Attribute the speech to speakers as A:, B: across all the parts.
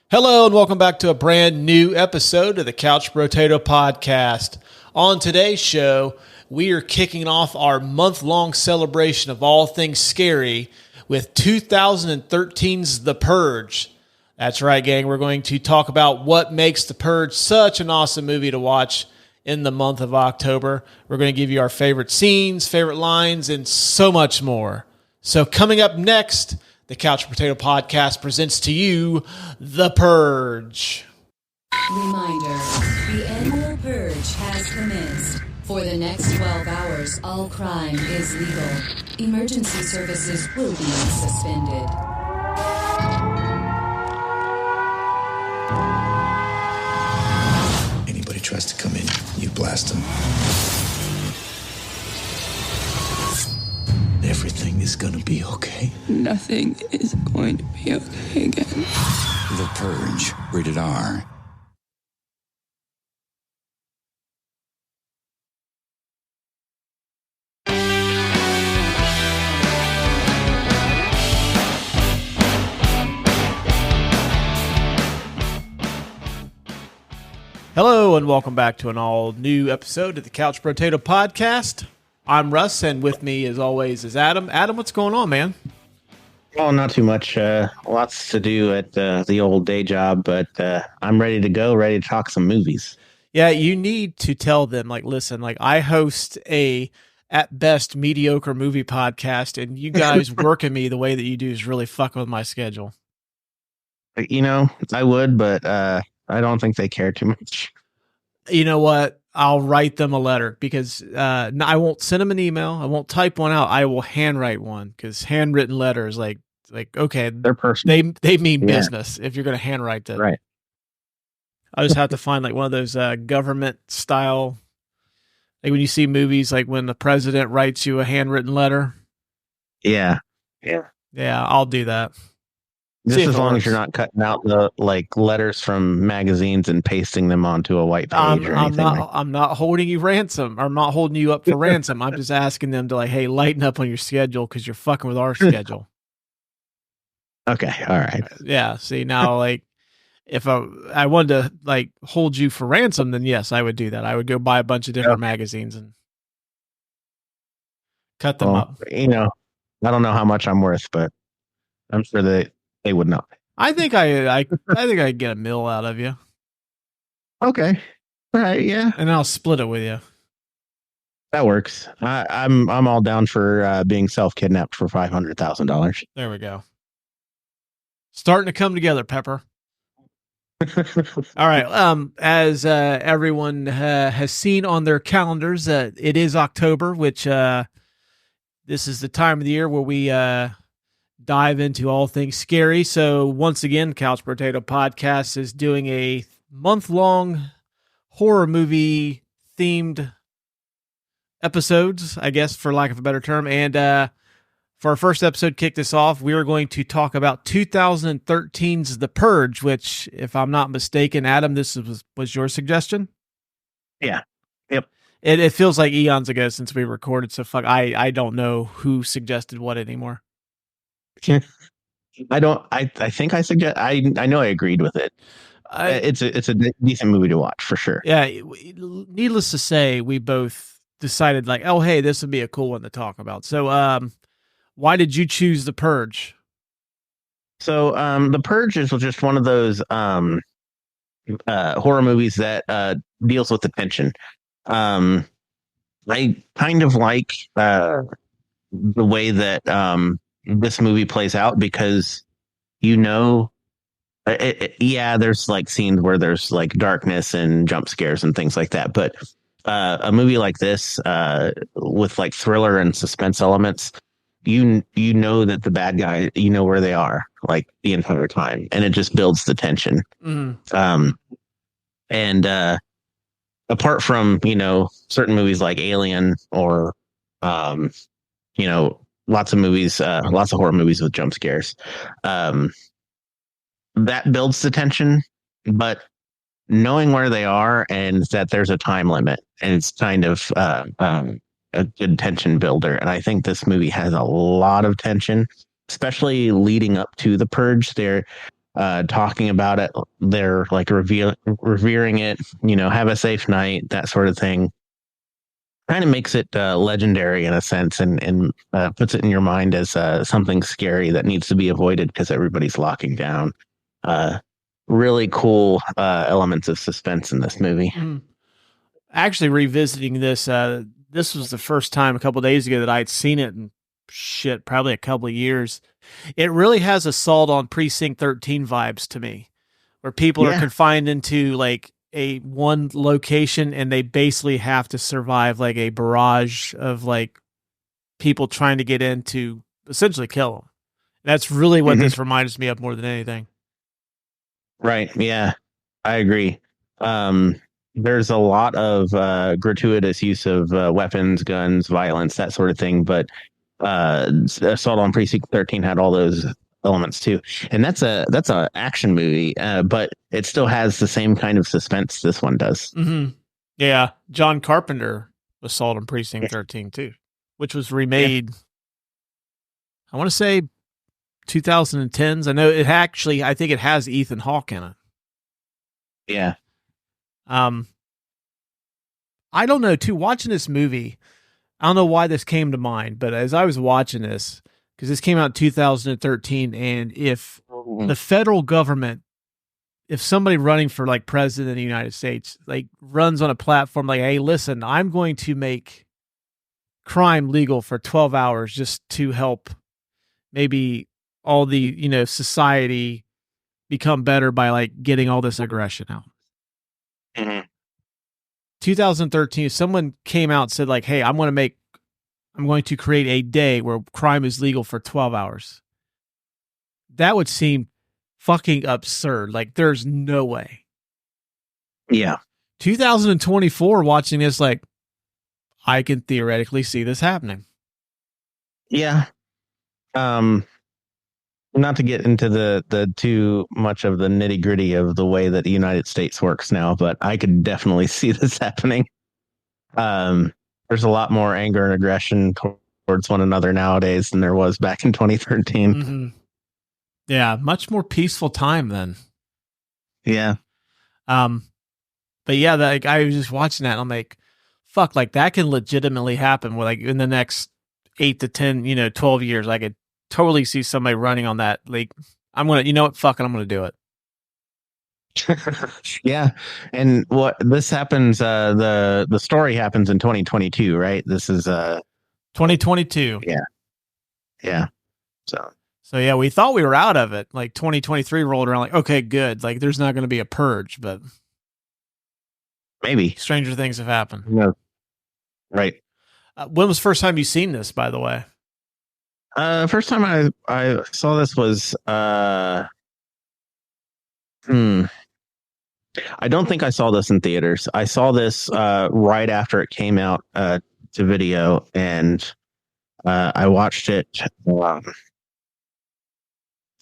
A: Hello and welcome back to a brand new episode of the Couch Brotato Podcast. On today's show, we are kicking off our month-long celebration of all things scary with 2013's The Purge. That's right, gang. We're going to talk about what makes The Purge such an awesome movie to watch in the month of October. We're going to give you our favorite scenes, favorite lines, and so much more. So coming up next, the Couch Brotato Podcast presents to you The Purge.
B: Reminder, the annual Purge has commenced. For the next 12 hours, all crime is legal. Emergency services will be suspended.
C: Anybody tries to come in, you blast them. Everything is gonna be okay.
D: Nothing is going to be okay again.
C: The Purge, rated R.
A: Hello and welcome back to an all-new episode of the Couch Brotato Podcast. I'm Russ, and with me, as always, is Adam. Adam, what's going on, man?
E: Oh, not too much. Lots to do at the old day job, but I'm ready to go, ready to talk some movies.
A: Yeah, you need to tell them, listen, I host a, at best, mediocre movie podcast, and you guys working me the way that you do is really fucking with my schedule.
E: You know, I would, but I don't think they care too much.
A: You know what? I'll write them a letter because I won't send them an email. I won't type one out. I will handwrite one because handwritten letters, okay,
E: They're personal.
A: They mean business if you're going to handwrite them.
E: Right.
A: I just have to find one of those government style, when you see movies, when the president writes you a handwritten letter.
E: Yeah.
A: I'll do that.
E: Just as long as you're not cutting out the letters from magazines and pasting them onto a white page or anything.
A: I'm not holding you ransom. I'm not holding you up for ransom. I'm just asking them to hey, lighten up on your schedule because you're fucking with our schedule.
E: Okay, all right.
A: Yeah. See now, if I wanted to hold you for ransom, then yes, I would do that. I would go buy a bunch of different magazines and cut them up.
E: You know, I don't know how much I'm worth, but I'm sure they would not.
A: I think I think I get a mill out of you.
E: Okay. All right. Yeah.
A: And I'll split it with you.
E: That works. I'm all down for being self-kidnapped for $500,000.
A: There we go. Starting to come together, Pepper. All right. As everyone has seen on their calendars, it is October, which this is the time of the year where we dive into all things scary. So once again, Couch Brotato Podcast is doing a month-long horror movie themed episodes, I guess, for lack of a better term. And for our first episode, kick this off, we are going to talk about 2013's The Purge, which, if I'm not mistaken, Adam, this was your suggestion?
E: Yeah. Yep.
A: It feels like eons ago since we recorded, so I don't know who suggested what anymore.
E: I think I suggest. I know I agreed with it. It's a decent movie to watch for sure.
A: Yeah. Needless to say, we both decided oh, hey, this would be a cool one to talk about. So, why did you choose The Purge?
E: So, The Purge is just one of those horror movies that deals with the tension. I kind of like the way that this movie plays out because there's scenes where there's darkness and jump scares and things like that, but a movie like this with thriller and suspense elements, you know that the bad guy, where they are the entire time, and it just builds the tension. Mm-hmm. And apart from certain movies like Alien or lots of horror movies with jump scares. That builds the tension, but knowing where they are and that there's a time limit, and it's kind of a good tension builder. And I think this movie has a lot of tension, especially leading up to The Purge. talking about it. They're like revering it, have a safe night, that sort of thing. Kind of makes it legendary in a sense, and puts it in your mind as something scary that needs to be avoided because everybody's locking down. Really cool elements of suspense in this movie.
A: Actually, revisiting this, this was the first time a couple of days ago that I'd seen it in probably a couple of years. It really has Assault on Precinct 13 vibes to me, where people are confined into like a one location and they basically have to survive like a barrage of like people trying to get in to essentially kill them. That's really what this reminds me of more than anything.
E: Right. Yeah, I agree. There's a lot of gratuitous use of weapons, guns, violence, that sort of thing. But Assault on Precinct 13 had all those elements too, and that's a action movie, but it still has the same kind of suspense this one does.
A: Yeah, John Carpenter Assault on Precinct 13 too, which was remade. I want to say 2010s. I know it actually. I think it has Ethan Hawke in it.
E: Yeah.
A: I don't know too. Watching this movie, I don't know why this came to mind, but as I was watching this, because this came out in 2013, and if the federal government, if somebody running for like president of the United States, like runs on a platform like, hey, listen, I'm going to make crime legal for 12 hours just to help maybe all the, society become better by like getting all this aggression out. 2013, someone came out and said like, hey, I'm going to create a day where crime is legal for 12 hours. That would seem fucking absurd. Like, there's no way.
E: Yeah.
A: 2024, watching this, like, I can theoretically see this happening.
E: Yeah. Not to get into the too much of the nitty gritty of the way that the United States works now, but I could definitely see this happening. There's a lot more anger and aggression towards one another nowadays than there was back in 2013.
A: Yeah, much more peaceful time then.
E: Yeah.
A: But yeah, like I was just watching that and I'm like, fuck, like that can legitimately happen with like in the next 8 to 10, 12 years. I could totally see somebody running on that. Like, I'm going to, fuck it, I'm going to do it.
E: Yeah. And what this happens, the story happens in 2022, right? This is
A: 2022.
E: Yeah. Yeah.
A: So yeah, we thought we were out of it. Like 2023 rolled around like, okay, good. Like there's not going to be a purge, but
E: maybe
A: stranger things have happened.
E: No. Right.
A: When was the first time you seen this, by the way?
E: First time I saw this was I don't think I saw this in theaters. I saw this right after it came out to video, and I watched it.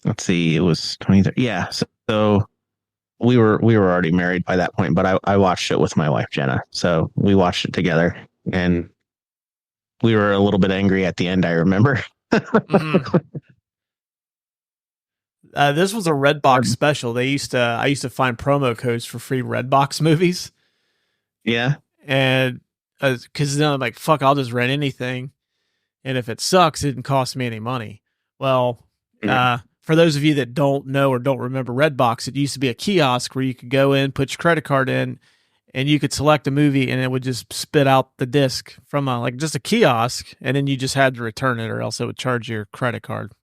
E: Let's see, it was 23. Yeah, so we were already married by that point, but I watched it with my wife Jenna. So we watched it together, and we were a little bit angry at the end, I remember.
A: This was a Redbox special. I used to find promo codes for free Redbox movies.
E: Yeah.
A: And because then I'm like, fuck, I'll just rent anything. And if it sucks, it didn't cost me any money. Well, for those of you that don't know or don't remember Redbox, it used to be a kiosk where you could go in, put your credit card in, and you could select a movie and it would just spit out the disc from just a kiosk, and then you just had to return it or else it would charge your credit card.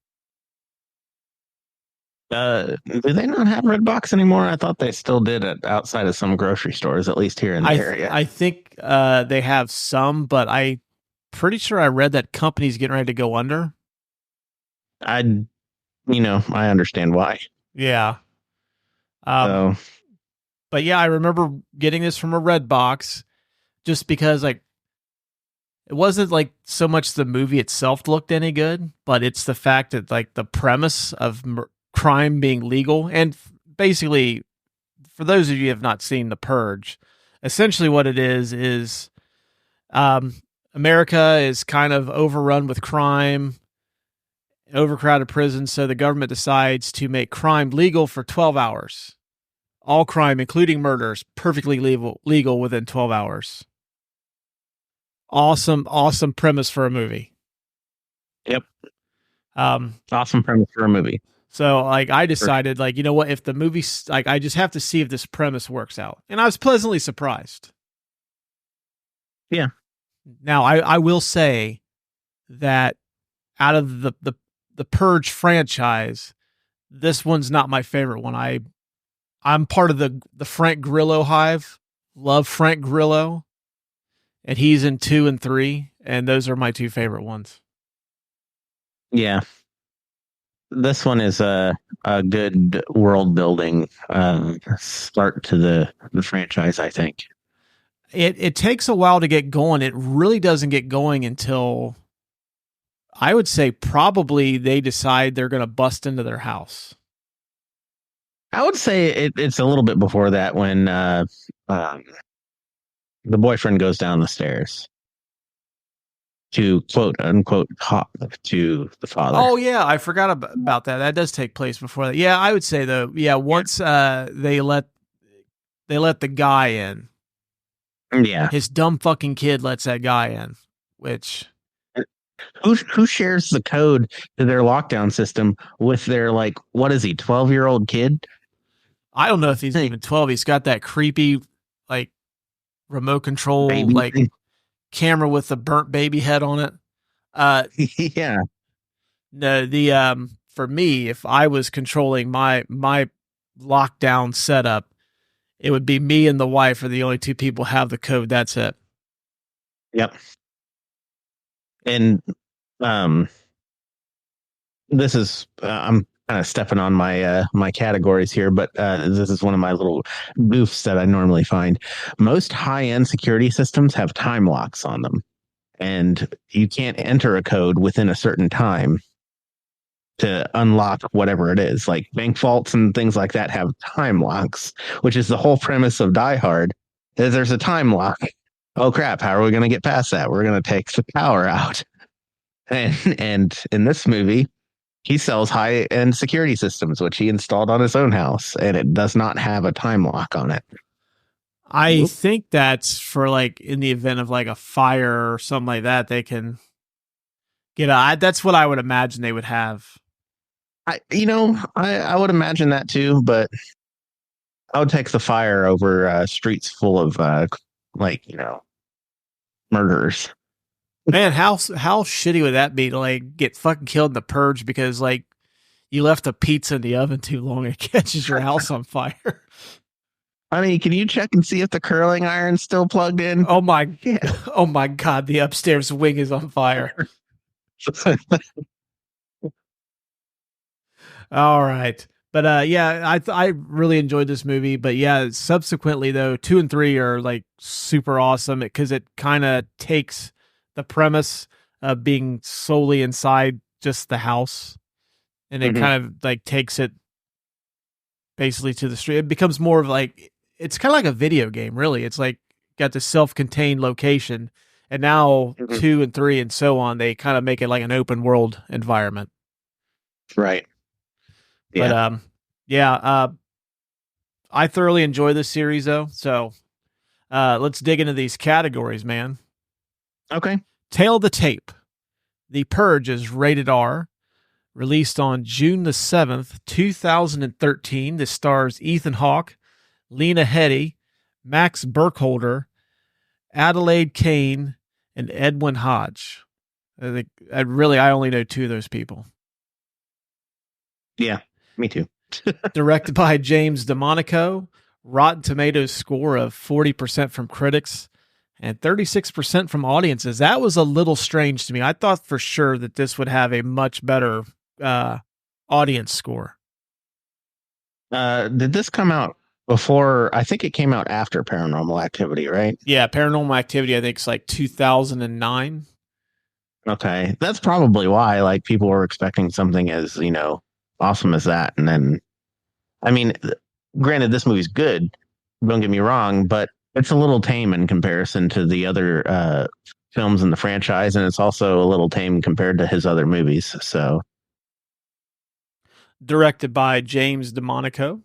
E: Do they not have Redbox anymore? I thought they still did it outside of some grocery stores, at least here in the area.
A: I think they have some, but I'm pretty sure I read that company's getting ready to go under.
E: I understand why.
A: Yeah. But yeah, I remember getting this from a Redbox just because it wasn't so much the movie itself looked any good, but it's the fact that the premise of crime being legal. And basically, for those of you who have not seen The Purge, essentially what it is America is kind of overrun with crime. overcrowded prison, so the government decides to make crime legal for 12 hours. All crime, including murders, perfectly legal within 12 hours. Awesome premise for a movie.
E: Yep. Awesome premise for a movie.
A: So, like, I decided, like, you know what? If the movie, like, I just have to see if this premise works out. And I was pleasantly surprised.
E: Yeah. Now,
A: I will say that out of the Purge franchise, this one's not my favorite one. I'm part of the Frank Grillo hive. Love Frank Grillo. And he's in 2 and 3. And those are my 2 favorite ones.
E: Yeah. This one is a good world building start to the franchise, I think.
A: It takes a while to get going. It really doesn't get going until, I would say, probably they decide they're going to bust into their house.
E: I would say it's a little bit before that when the boyfriend goes down the stairs to quote unquote talk to the father.
A: Oh yeah, I forgot about that. That does take place before that. Yeah, I would say though. Yeah, once they let the guy in.
E: Yeah,
A: his dumb fucking kid lets that guy in. Which
E: who shares the code to their lockdown system with their, like, what is he, 12-year-old kid?
A: I don't know if he's even 12. He's got that creepy, like, remote control,
E: baby
A: like
E: thing.
A: Camera with the burnt baby head on it.
E: Yeah.
A: No, for me, if I was controlling my lockdown setup, it would be me and the wife are the only 2 people have the code. That's it.
E: Yep. And this is I'm kind of stepping on my my categories here, but this is one of my little goofs that I normally find. Most high-end security systems have time locks on them, and you can't enter a code within a certain time to unlock whatever it is. Like bank vaults and things like that have time locks, which is the whole premise of Die Hard. Is there's a time lock. Oh crap, how are we going to get past that? We're going to take the power out. And in this movie, he sells high-end security systems, which he installed on his own house, and it does not have a time lock on it.
A: I think that's for, like, in the event of, like, a fire or something like that, they can get out. That's what I would imagine they would have.
E: I would imagine that too, but I would take the fire over streets full of murderers.
A: Man, how shitty would that be to, like, get fucking killed in the Purge because, like, you left a pizza in the oven too long and it catches your house on fire?
E: I mean, can you check and see if the curling iron's still plugged in?
A: Oh my God, the upstairs wing is on fire. All right. But yeah, I really enjoyed this movie. But yeah, subsequently though, 2 and 3 are, like, super awesome because it kind of takes the premise of being solely inside just the house, and it kind of, like, takes it basically to the street. It becomes more of, like, it's kind of like a video game, really. It's like got the self-contained location, and now 2 and 3 and so on, they kind of make it like an open world environment.
E: Right. Yeah.
A: But I thoroughly enjoy this series though. So let's dig into these categories, man.
E: Okay.
A: Tail the tape. The Purge is rated R. Released on June the 7th, 2013. This stars Ethan Hawke, Lena Headey, Max Burkholder, Adelaide Kane, and Edwin Hodge. I only know 2 of those people.
E: Yeah, me too.
A: Directed by James DeMonico. Rotten Tomatoes score of 40% from critics and 36% from audiences. That was a little strange to me. I thought for sure that this would have a much better audience score.
E: Did this come out before? I think it came out after Paranormal Activity, right?
A: Yeah, Paranormal Activity, I think it's like 2009.
E: Okay. That's probably why, like, people were expecting something as, awesome as that. And then, I mean, granted, this movie's good, don't get me wrong, but it's a little tame in comparison to the other films in the franchise, and it's also a little tame compared to his other movies. So
A: directed by James DeMonico.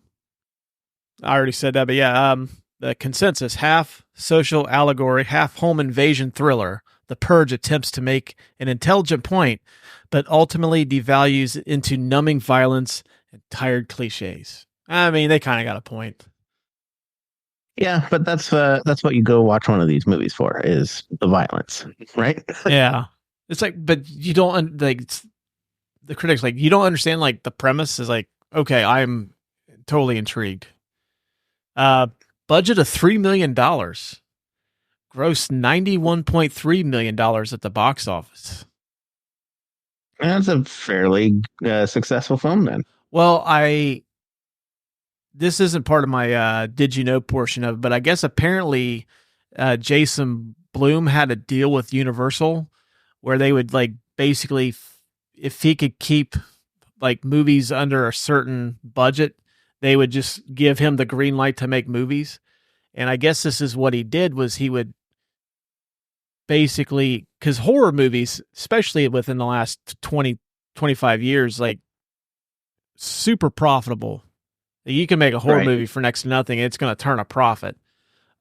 A: I already said that, but yeah, the consensus, half social allegory, half home invasion thriller. The Purge attempts to make an intelligent point, but ultimately devalues into numbing violence and tired cliches. I mean, they kind of got a point.
E: Yeah, but that's what you go watch one of these movies for, is the violence, right?
A: Yeah. It's like, but you don't, like, the critics, like, you don't understand, like, the premise is like, okay, I'm totally intrigued. Budget of $3 million. Grossed $91.3 million at the box office.
E: That's a fairly successful film then.
A: Well, this isn't part of my did you know portion of it, but I guess apparently Jason Blum had a deal with Universal where they would, like, basically, if he could keep, like, movies under a certain budget, they would just give him the green light to make movies. And I guess this is what he did, was he would basically, because horror movies, especially within the last 20, 25 years, like, super profitable. You can make a horror movie for next to nothing. It's going to turn a profit.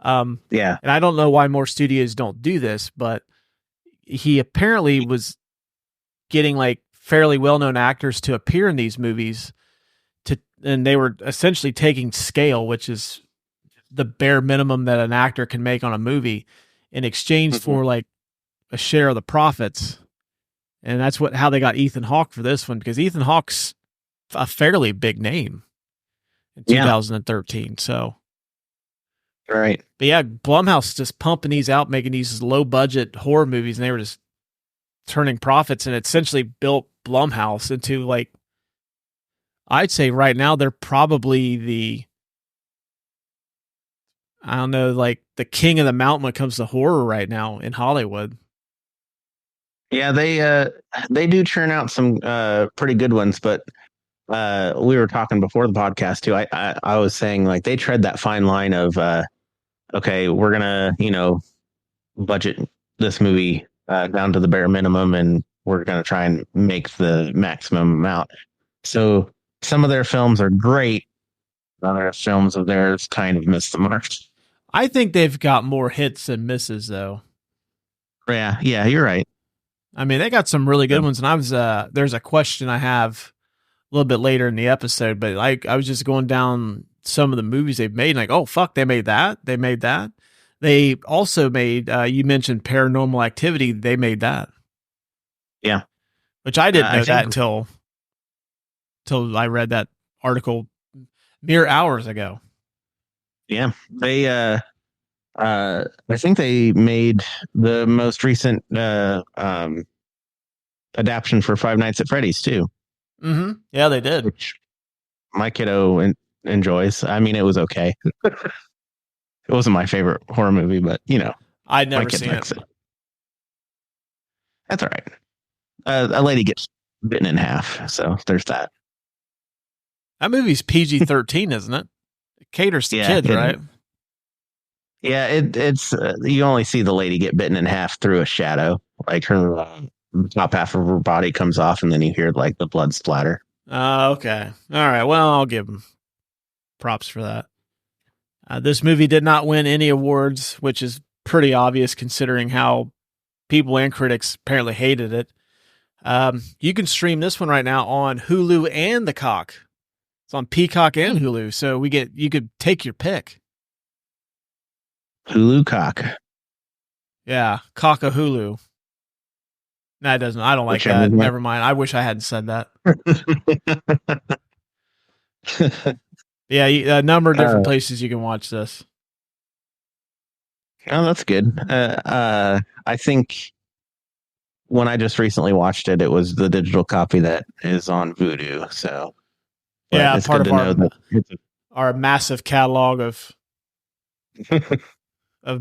E: Yeah.
A: And I don't know why more studios don't do this, but he apparently was getting, like, fairly well-known actors to appear in these movies, and they were essentially taking scale, which is the bare minimum that an actor can make on a movie, in exchange for, like, a share of the profits. And that's how they got Ethan Hawke for this one, because Ethan Hawke's a fairly big name in 2013. So,
E: right.
A: But yeah, Blumhouse just pumping these out, making these low budget horror movies, and they were just turning profits, and it essentially built Blumhouse into, like, I'd say right now they're probably like the king of the mountain when it comes to horror right now in Hollywood.
E: Yeah, they do churn out some pretty good ones, but we were talking before the podcast too. I was saying, like, they tread that fine line of okay, we're gonna, budget this movie down to the bare minimum, and we're gonna try and make the maximum amount. So some of their films are great. Other films of theirs kind of miss the mark.
A: I think they've got more hits than misses, though.
E: Yeah, you're right.
A: I mean, they got some really good ones, and there's a question I have a little bit later in the episode, but I was just going down some of the movies they've made, and like, oh fuck, they made that. They also made, you mentioned Paranormal Activity. They made that.
E: Yeah,
A: which I didn't know that until I read that article mere hours ago.
E: Yeah, they I think they made the most recent adaptation for Five Nights at Freddy's too.
A: Mm-hmm. Yeah, they did.
E: Which my kiddo enjoys. I mean, it was okay. It wasn't my favorite horror movie, but
A: I'd never seen it.
E: That's all right. A lady gets bitten in half, so there's that.
A: That movie's PG-13, isn't it? It caters to kids, right?
E: Yeah, it's you only see the lady get bitten in half through a shadow, like her top half of her body comes off, and then you hear, like, the blood splatter.
A: Okay, all right. Well, I'll give them props for that. This movie did not win any awards, which is pretty obvious considering how people and critics apparently hated it. You can stream this one right now on Hulu and the Cock. It's on Peacock and Hulu, so you could take your pick.
E: Hulu Cock.
A: Yeah, Cock a Hulu. No, it doesn't. I don't like that. Never mind. I wish I hadn't said that. Yeah, a number of different places you can watch this.
E: Oh, that's good. I think when I just recently watched it, it was the digital copy that is on Vudu. So
A: yeah, it's part of our massive catalog of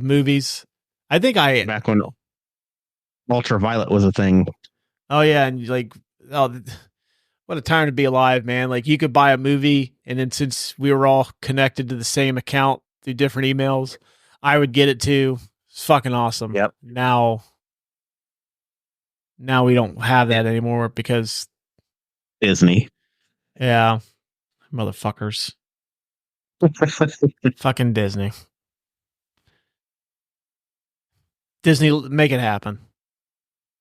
A: movies. I think
E: back when Ultraviolet was a thing.
A: Oh yeah, and what a time to be alive, man. Like, you could buy a movie, and then since we were all connected to the same account through different emails, I would get it too. It's fucking awesome.
E: Yep.
A: Now we don't have that anymore because
E: Disney.
A: Yeah. Motherfuckers. Fucking Disney. Disney, make it happen.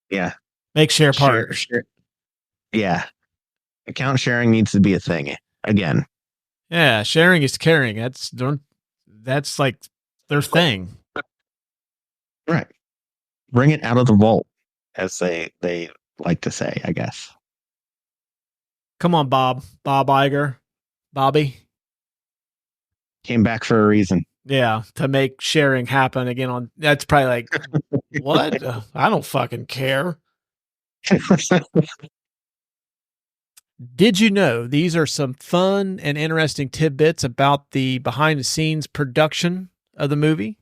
E: Yeah.
A: Make share part.
E: Yeah. Account sharing needs to be a thing again.
A: Yeah, sharing is caring. That's like their thing.
E: Right. Bring it out of the vault, as they like to say, I guess.
A: Come on, Bob Iger, Bobby.
E: Came back for a reason.
A: Yeah, to make sharing happen again on. That's probably like, what? I don't fucking care. Did you know these are some fun and interesting tidbits about the behind the scenes production of the movie?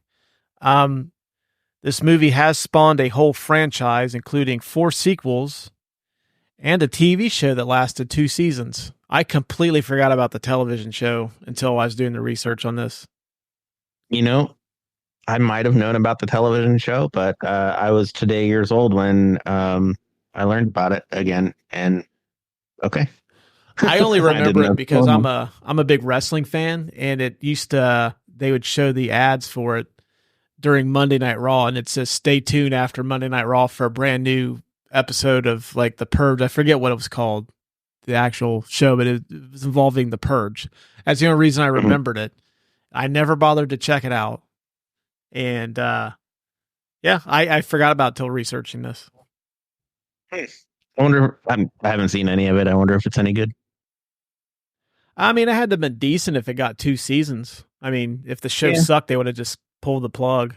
A: This movie has spawned a whole franchise, including 4 sequels and a TV show that lasted 2 seasons. I completely forgot about the television show until I was doing the research on this.
E: You know, I might have known about the television show, but I was today years old when I learned about it again. And okay.
A: I only remember it because
E: I'm
A: I'm a big wrestling fan, and it used to they would show the ads for it during Monday Night Raw, and it says stay tuned after Monday Night Raw for a brand new episode of like the Purge. I forget what it was called, the actual show, but it was involving the Purge. That's the only reason I remembered it. I never bothered to check it out, and yeah, I forgot about it till researching this.
E: I wonder. I haven't seen any of it. I wonder if it's any good.
A: I mean, it had to have been decent if it got 2 seasons. I mean, if the show sucked, they would have just pulled the plug.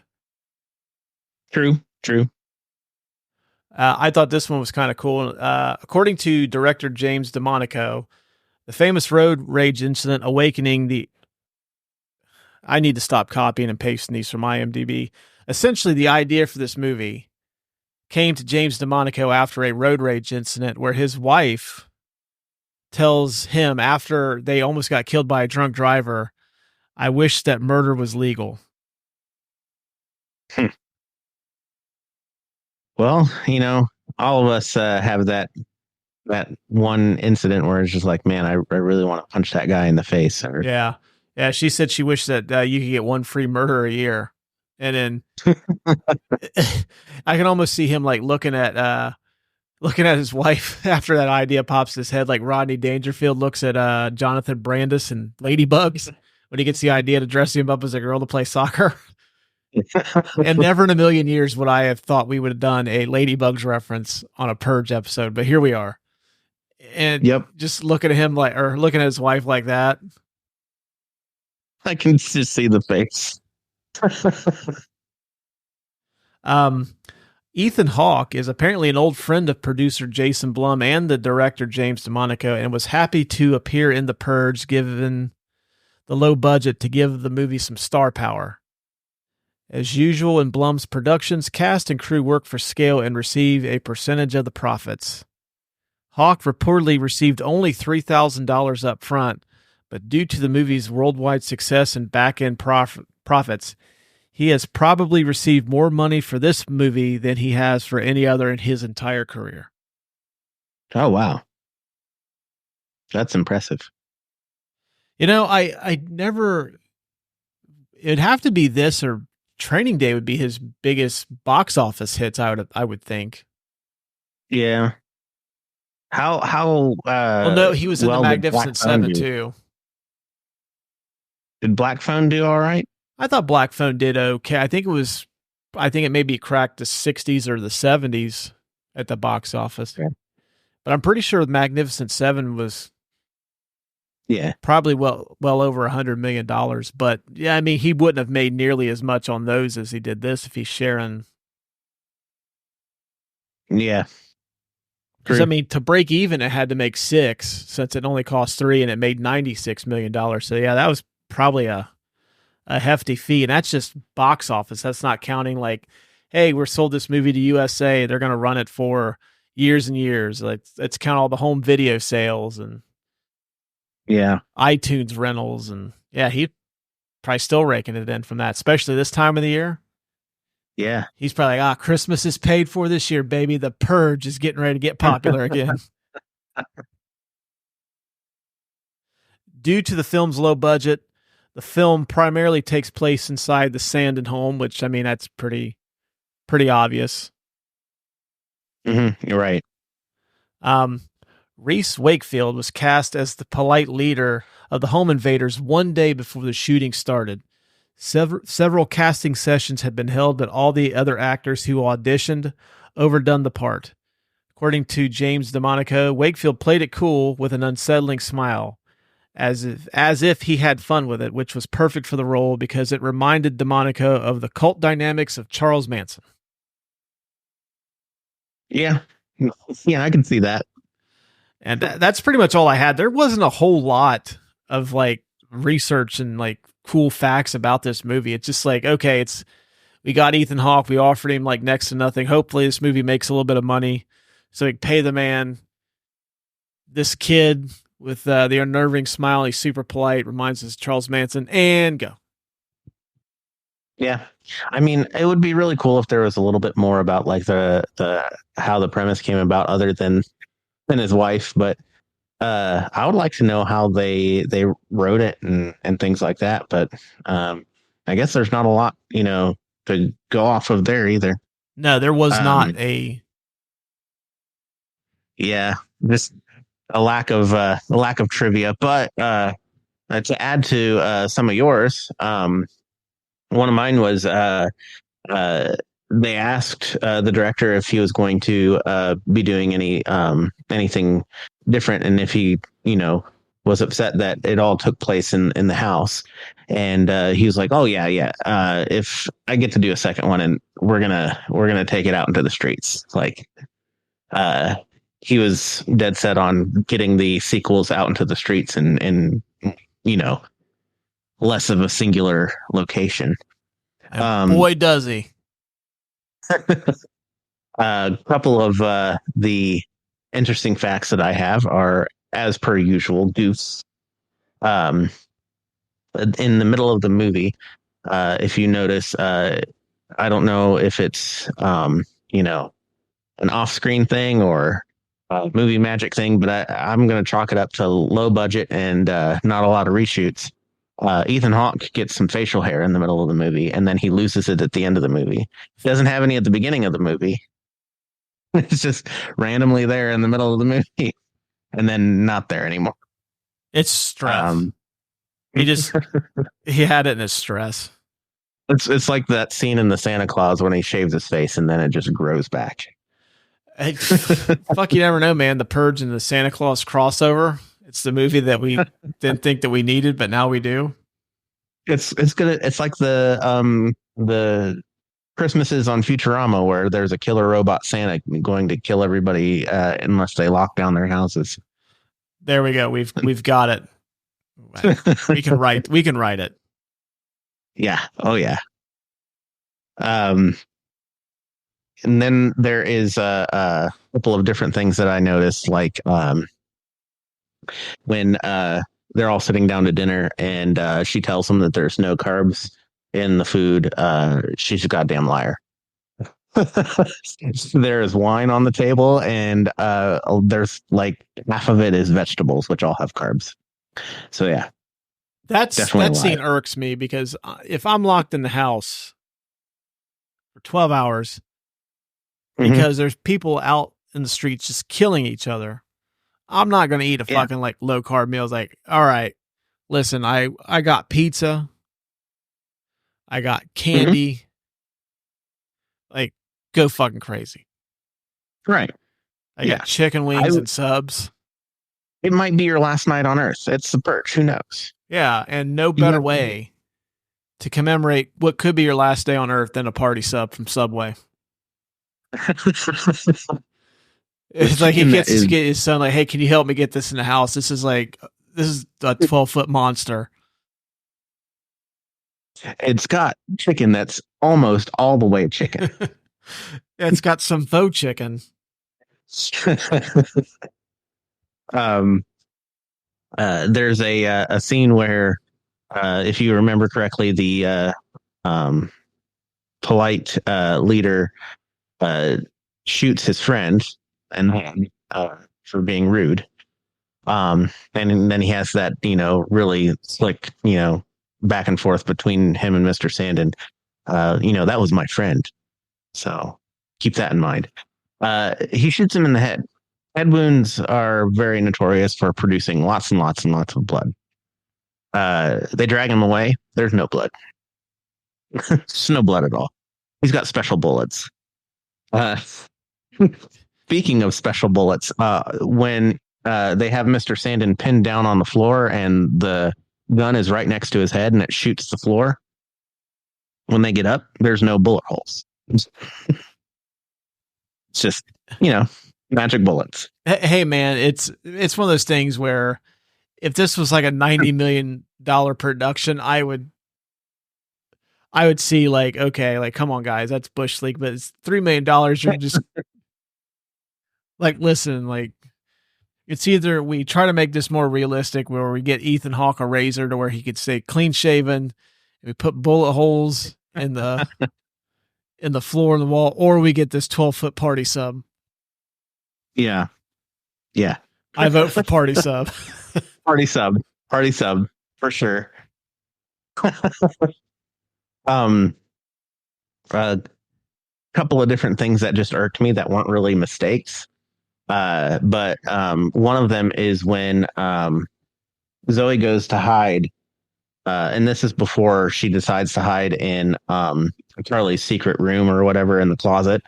E: True.
A: I thought this one was kind of cool. According to director James DeMonico, the famous road rage incident awakening the... I need to stop copying and pasting these from IMDb. Essentially, the idea for this movie came to James DeMonico after a road rage incident where his wife tells him after they almost got killed by a drunk driver, I wish that murder was legal.
E: Well, you know, all of us have that one incident where it's just like, man, I really want to punch that guy in the face. Or...
A: Yeah. She said she wished that you could get 1 free murder a year, and then I can almost see him like looking at his wife after that idea pops his head, like Rodney Dangerfield looks at Jonathan Brandis and Ladybugs when he gets the idea to dress him up as a girl to play soccer. And never in a million years would I have thought we would have done a Ladybugs reference on a Purge episode, but here we are. And just looking at him looking at his wife like that.
E: I can just see the face.
A: Ethan Hawke is apparently an old friend of producer Jason Blum and the director James DeMonico, and was happy to appear in The Purge given the low budget to give the movie some star power. As usual in Blum's productions, cast and crew work for scale and receive a percentage of the profits. Hawke reportedly received only $3,000 up front, but due to the movie's worldwide success and back-end profits, he has probably received more money for this movie than he has for any other in his entire career.
E: Oh, wow. That's impressive.
A: You know, I never... It'd have to be this or Training Day would be his biggest box office hits, I would think.
E: Yeah. How
A: well, no, he was in the Magnificent Seven too.
E: Did Black Phone do all right?
A: I thought Black Phone did okay. I think it maybe cracked the 60s or the 70s at the box office.
E: Yeah.
A: But I'm pretty sure the Magnificent Seven was probably well over $100 million. But yeah, I mean, he wouldn't have made nearly as much on those as he did this if he's sharing.
E: Yeah.
A: Because, I mean, to break even, it had to make 6 since it only cost 3 and it made $96 million. So, yeah, that was probably a hefty fee. And that's just box office. That's not counting like, hey, we're sold this movie to USA. They're going to run it for years and years. Like, let's count all the home video sales and iTunes rentals. And, yeah, he probably still raking it in from that, especially this time of the year.
E: Yeah.
A: He's probably like, Christmas is paid for this year, baby. The Purge is getting ready to get popular again. Due to the film's low budget, the film primarily takes place inside the Sandin home, which, I mean, that's pretty obvious.
E: You're right.
A: Reese Wakefield was cast as the polite leader of the home invaders one day before the shooting started. Several casting sessions had been held, but all the other actors who auditioned overdone the part. According to James DeMonico, Wakefield played it cool with an unsettling smile, as if he had fun with it, which was perfect for the role because it reminded DeMonico of the cult dynamics of Charles Manson.
E: Yeah. Yeah, I can see that.
A: And that's pretty much all I had. There wasn't a whole lot of like research and like cool facts about this movie. It's just like, okay, we got Ethan Hawke. We offered him like next to nothing. Hopefully this movie makes a little bit of money so we can pay the man. This kid with the unnerving smile, he's super polite, reminds us of Charles Manson, and go.
E: Yeah. I mean, it would be really cool if there was a little bit more about like the how the premise came about other than his wife, but I would like to know how they wrote it and things like that. But I guess there's not a lot, to go off of there either.
A: No, there was not a.
E: Yeah, just a lack of trivia. But to add to some of yours, one of mine was they asked the director if he was going to be doing anything different, and if he was upset that it all took place in the house. And he was like, oh yeah, if I get to do a second one, and we're gonna take it out into the streets. Like he was dead set on getting the sequels out into the streets and less of a singular location.
A: Boy, does he.
E: A couple of the interesting facts that I have are, as per usual, Deuce. In the middle of the movie, if you notice, I don't know if it's an off-screen thing or a movie magic thing, but I'm going to chalk it up to low budget and not a lot of reshoots. Ethan Hawke gets some facial hair in the middle of the movie, and then he loses it at the end of the movie. He doesn't have any at the beginning of the movie. It's just randomly there in the middle of the movie, and then not there anymore.
A: It's stress. He had it in his stress.
E: It's like that scene in the Santa Claus when he shaves his face and then it just grows back.
A: Hey, fuck, you never know, man. The Purge and the Santa Claus crossover. It's the movie that we didn't think that we needed, but now we do.
E: It's like the Christmases on Futurama where there's a killer robot Santa going to kill everybody unless they lock down their houses.
A: There we go. We've got it. We can write it.
E: Yeah. Oh yeah. And then there is a couple of different things that I noticed, like when they're all sitting down to dinner and she tells them that there's no carbs in the food. She's a goddamn liar. There is wine on the table and there's like half of it is vegetables, which all have carbs. So yeah,
A: that scene irks me because if I'm locked in the house for 12 hours because there's people out in the streets just killing each other, I'm not going to eat a fucking like low carb meal. It's like, all right, listen, I got pizza. I got candy. Like, go fucking crazy.
E: Right.
A: I got chicken wings and subs.
E: It might be your last night on Earth. It's the Purge. Who knows?
A: Yeah, and no better way to commemorate what could be your last day on Earth than a party sub from Subway. It's like he gets to get his son like, hey, can you help me get this in the house? This is a 12-foot monster.
E: It's got chicken that's almost all the way chicken.
A: It's got some faux chicken.
E: There's a scene where, if you remember correctly, the polite leader shoots his friend and for being rude. And then he has that, really slick, back and forth between him and Mr. Sandin. That was my friend. So keep that in mind. He shoots him in the head. Head wounds are very notorious for producing lots and lots and lots of blood. They drag him away. There's no blood. There's no blood at all. He's got special bullets. Speaking of special bullets, when they have Mr. Sandin pinned down on the floor and the gun is right next to his head and it shoots the floor, when they get up, there's no bullet holes. It's just, magic bullets.
A: Hey man, it's one of those things where if this was like a $90 million production, I would see like, okay, like, come on guys, that's Bush League, but it's $3 million. You're just like, listen, like, it's either we try to make this more realistic where we get Ethan Hawke a razor to where he could stay clean shaven. We put bullet holes in the floor and the wall, or we get this 12-foot party sub.
E: Yeah.
A: I vote for party sub.
E: Party sub for sure. A couple of different things that just irked me that weren't really mistakes. But one of them is when Zoe goes to hide, and this is before she decides to hide in Charlie's secret room or whatever in the closet.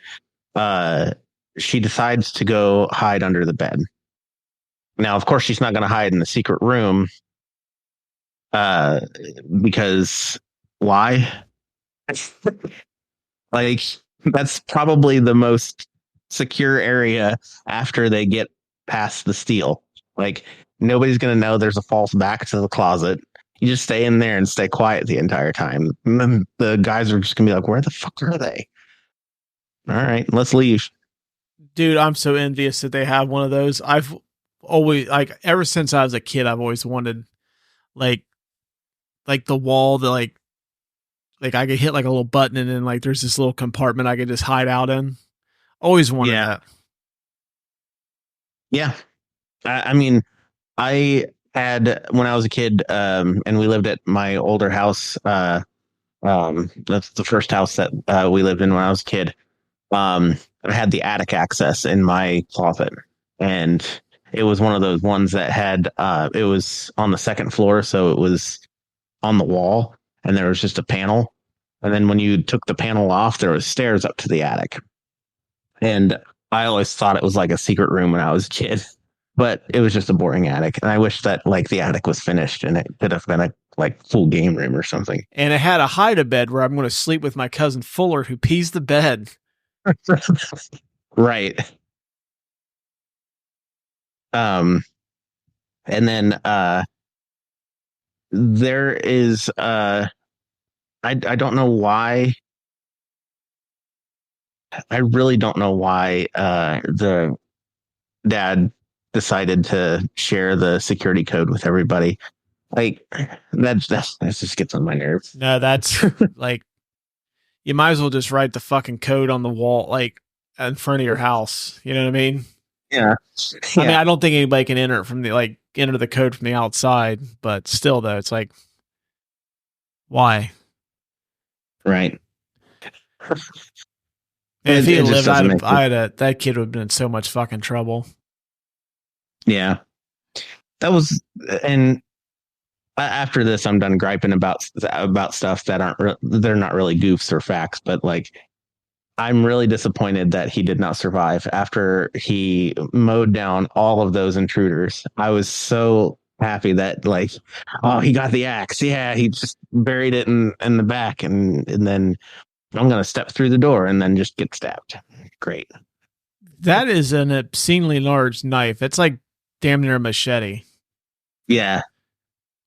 E: She decides to go hide under the bed. Now, of course, she's not going to hide in the secret room because why? Like, that's probably the most secure area after they get past the steel. Like, nobody's going to know there's a false back to the closet. You just stay in there and stay quiet the entire time. And then the guys are just going to be like, where the fuck are they? All right, let's leave.
A: Dude, I'm so envious that they have one of those. I've always, like, ever since I was a kid, I've always wanted, like the wall that, like I could hit like a little button and then like there's this little compartment I could just hide out in. Always wanted that.
E: Yeah. I mean, I had, when I was a kid, and we lived at my older house. That's the first house that we lived in when I was a kid. I had the attic access in my closet, and it was one of those ones that had, it was on the second floor. So it was on the wall and there was just a panel. And then when you took the panel off, there was stairs up to the attic. And I always thought it was like a secret room when I was a kid, but it was just a boring attic. And I wish that like the attic was finished and it could have been a like full game room or something.
A: And it had a hide-a-bed where I'm going to sleep with my cousin Fuller, who pees the bed.
E: Right. And then there is I don't know why. I really don't know why the dad decided to share the security code with everybody. Like that just gets on my nerves.
A: No, that's like, you might as well just write the fucking code on the wall, like in front of your house. You know what I mean?
E: Yeah.
A: I mean, I don't think anybody can enter the code from the outside, but still though, it's like, why?
E: Right.
A: If he had lived, that kid would have been in so much fucking trouble.
E: Yeah. That was, and after this, I'm done griping about stuff that they're not really goofs or facts, but like, I'm really disappointed that he did not survive after he mowed down all of those intruders. I was so happy that like, oh, he got the axe. Yeah, he just buried it in the back, and then I'm gonna step through the door and then just get stabbed. Great.
A: That is an obscenely large knife. It's like damn near a machete.
E: Yeah,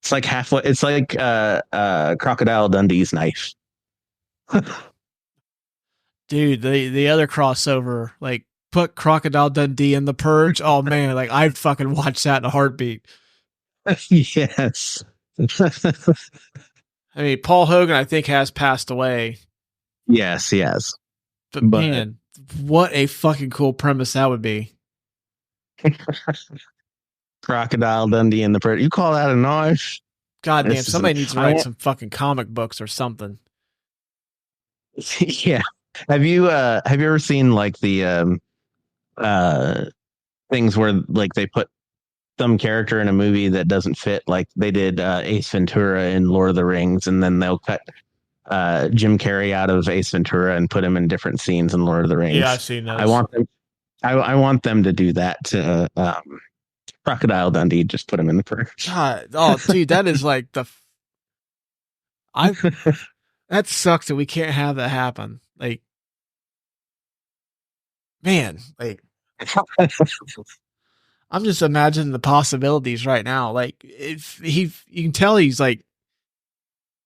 E: it's like halfway. It's like Crocodile Dundee's knife.
A: Dude, the other crossover, like put Crocodile Dundee in the Purge. Oh man, like I'd fucking watch that in a heartbeat.
E: Yes.
A: I mean, Paul Hogan, I think, has passed away.
E: Yes, yes.
A: But man, what a fucking cool premise that would be.
E: Crocodile Dundee and the Purge. You call that a knife?
A: God damn,
E: This is
A: somebody
E: a-
A: needs to
E: I
A: write
E: want-
A: some fucking comic books or something.
E: Yeah. Have you ever seen like the things where like they put some character in a movie that doesn't fit, like they did Ace Ventura in Lord of the Rings, and then they'll cut Jim Carrey out of Ace Ventura and put him in different scenes in Lord of the Rings.
A: Yeah, I've seen those.
E: I want them to do that to Crocodile Dundee. Just put him in the Purge.
A: God, oh, dude, that is like that sucks that we can't have that happen. Like, man, like I'm just imagining the possibilities right now. Like, if you can tell he's like,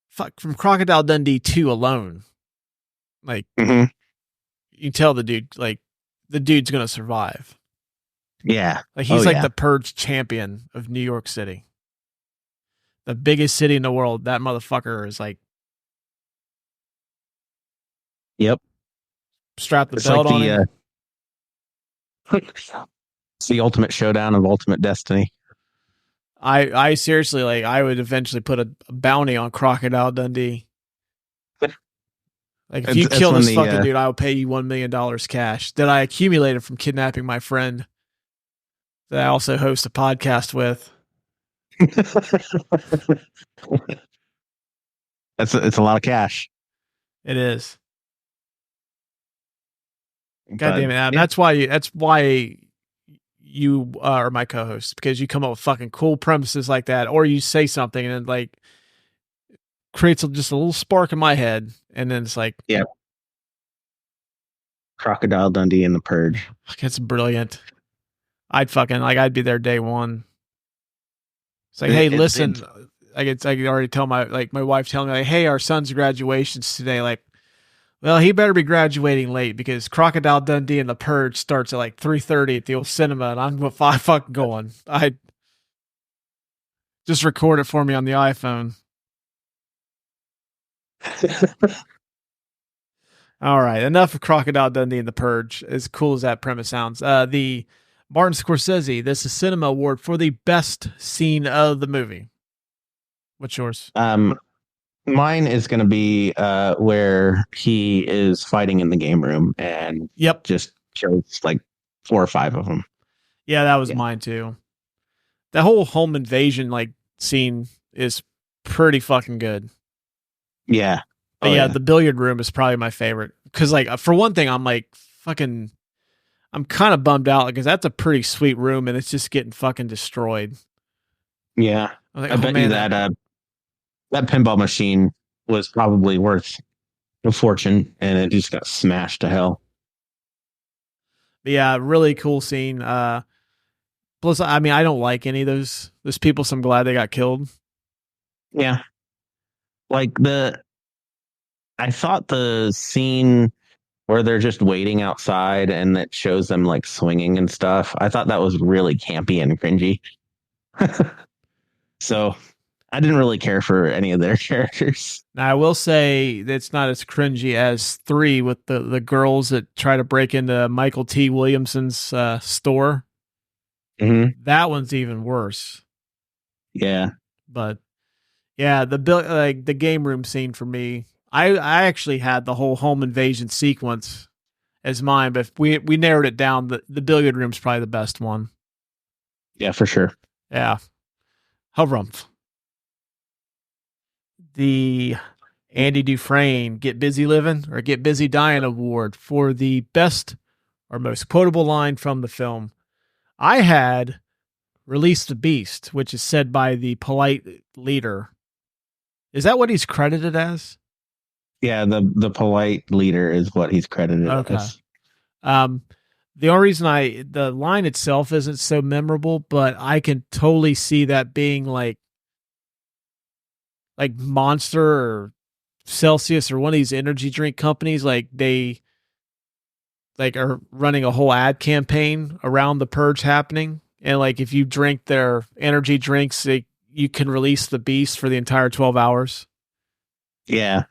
A: fuck, from Crocodile Dundee 2 alone. Like,
E: Mhm.
A: you can tell the dude's gonna survive.
E: Yeah,
A: Like, he's the Purge champion of New York City, the biggest city in the world. That motherfucker is like,
E: yep.
A: strap the
E: It's
A: belt
E: like
A: on him.
E: It's the ultimate showdown of ultimate destiny.
A: I seriously, like, I would eventually put a bounty on Crocodile Dundee. Like, if you
E: That's
A: kill
E: when
A: this
E: the,
A: fucking dude, I will pay you $1 million cash that I accumulated from kidnapping my friend that I also host a podcast with.
E: It's a lot of cash.
A: It is. God
E: But,
A: damn it, Adam.
E: yeah.
A: That's why you are my co-host, because you come up with fucking cool premises like that, or you say something and it like creates just a little spark in my head, and then it's like,
E: Yeah. Crocodile Dundee and the Purge.
A: fuck, it's brilliant. I'd be there day one. It's like, hey, listen, I could already tell my wife telling me like, hey, our son's graduation's today. Like, well, he better be graduating late because Crocodile Dundee and the Purge starts at like 3:30 at the old cinema, and I'm fucking going. I just record it for me on the iPhone. All right, enough of Crocodile Dundee and the Purge. As cool as that premise sounds, the Martin Scorsese This Is Cinema Award for the best scene of the movie. What's yours?
E: Mine is going to be where he is fighting in the game room and
A: Yep.
E: just kills like 4 or 5 of them.
A: Yeah, that was mine too. That whole home invasion like scene is pretty fucking good.
E: Yeah.
A: But yeah, the billiard room is probably my favorite. Because, like, for one thing, I'm like, fucking, I'm kind of bummed out because that's a pretty sweet room and it's just getting fucking destroyed.
E: Yeah.
A: I'm like,
E: I bet you that pinball machine was probably worth a fortune and it just got smashed to hell.
A: But yeah, really cool scene. Plus, I mean, I don't like any of those people, so I'm glad they got killed.
E: Yeah. Like I thought the scene where they're just waiting outside and that shows them like swinging and stuff, I thought that was really campy and cringy. So I didn't really care for any of their characters.
A: Now, I will say it's not as cringy as 3 with the girls that try to break into Michael T. Williamson's store.
E: Mm-hmm.
A: That one's even worse.
E: Yeah.
A: But yeah, the game room scene for me, I actually had the whole home invasion sequence as mine, but if we narrowed it down, the billiard room's probably the best one.
E: Yeah, for sure.
A: Yeah. Harumph. The Andy Dufresne Get Busy Living or Get Busy Dying award for the best or most quotable line from the film. I had Release the Beast, which is said by the polite leader. Is that what he's credited as?
E: Yeah, the polite leader is what he's credited as.
A: The only reason the line itself isn't so memorable, but I can totally see that being like Monster or Celsius or one of these energy drink companies, like they are running a whole ad campaign around the purge happening, and like if you drink their energy drinks, you can release the beast for the entire 12 hours.
E: Yeah.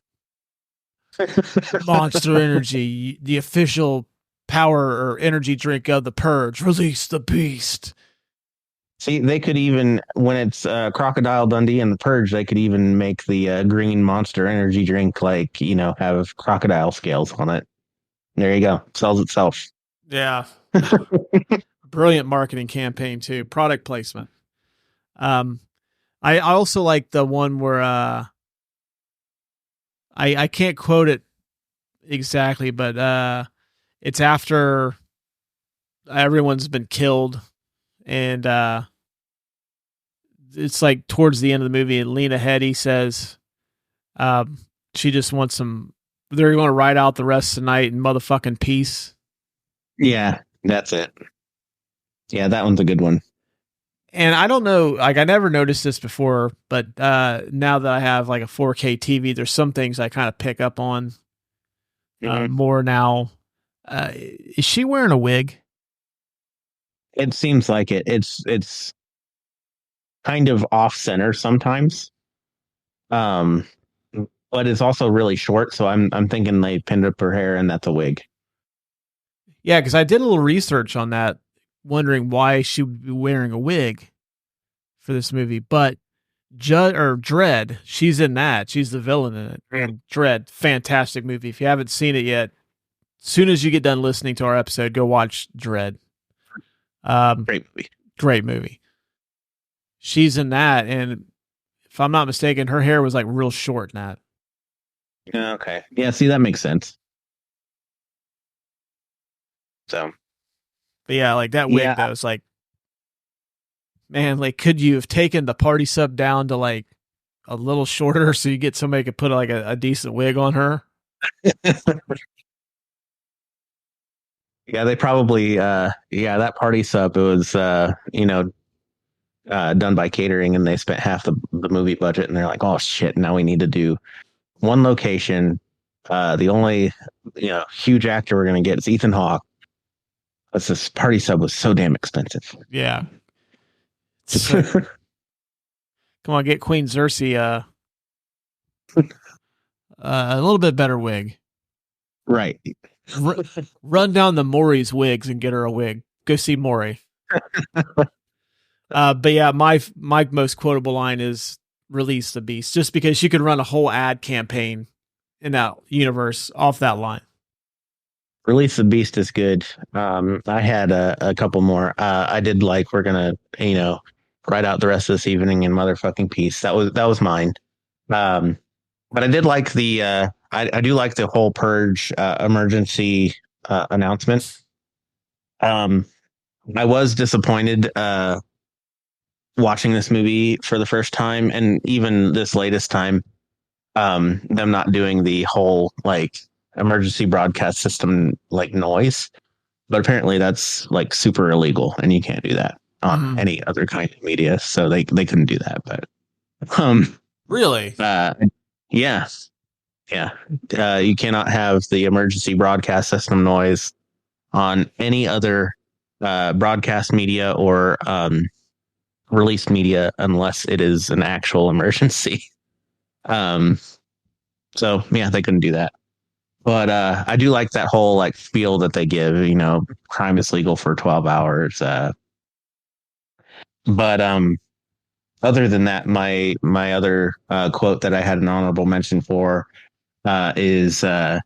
A: Monster Energy, the official power or energy drink of the purge. Release the beast.
E: See, they could even, when it's Crocodile Dundee and the Purge, they could even make the green Monster energy drink, like, have crocodile scales on it. There you go. Sells itself.
A: Yeah. Brilliant marketing campaign too. Product placement. I also like the one where I can't quote it exactly, but it's after everyone's been killed, and it's like towards the end of the movie, and Lena Headey says she just wants they're going to ride out the rest of the night in motherfucking peace.
E: Yeah, that's it. Yeah, that one's a good one.
A: And I don't know, like I never noticed this before, but now that I have like a 4K TV, there's some things I kind of pick up on more now. Is she wearing a wig?
E: It seems like it. It's kind of off center sometimes, but it's also really short. So I'm thinking they pinned up her hair and that's a wig.
A: Yeah, because I did a little research on that, wondering why she would be wearing a wig for this movie. But Dredd, she's in that. She's the villain in it. And Dredd, fantastic movie. If you haven't seen it yet, as soon as you get done listening to our episode, go watch Dredd. Great movie. She's in that, and if I'm not mistaken, her hair was like real short in that.
E: Okay. Yeah, see, that makes sense. So,
A: but yeah, like that wig though, it's like, man, like, could you have taken the party sub down to like a little shorter so you get somebody could put like a decent wig on her?
E: Yeah, they probably, that party sub, it was, done by catering, and they spent half the movie budget, and they're like, oh shit, now we need to do one location. The only, huge actor we're going to get is Ethan Hawke. This party sub was so damn expensive.
A: Yeah. So, come on, get Queen Cersei a little bit better wig.
E: Right.
A: Run down the Maury's wigs and get her a wig. Go see Maury. But yeah, my most quotable line is "Release the Beast," just because you could run a whole ad campaign in that universe off that line.
E: Release the Beast is good. I had a couple more. I did like, we're gonna, ride out the rest of this evening in motherfucking peace. That was mine. But I did like the I do like the whole Purge emergency announcement. I was disappointed watching this movie for the first time, and even this latest time, them not doing the whole like emergency broadcast system like noise. But apparently that's like super illegal, and you can't do that on any other kind of media. So they couldn't do that. But
A: really,
E: yeah. You cannot have the emergency broadcast system noise on any other broadcast media or released media unless it is an actual emergency. So yeah, they couldn't do that. But I do like that whole like feel that they give, crime is legal for 12 hours. But other than that, my other quote that I had an honorable mention for is our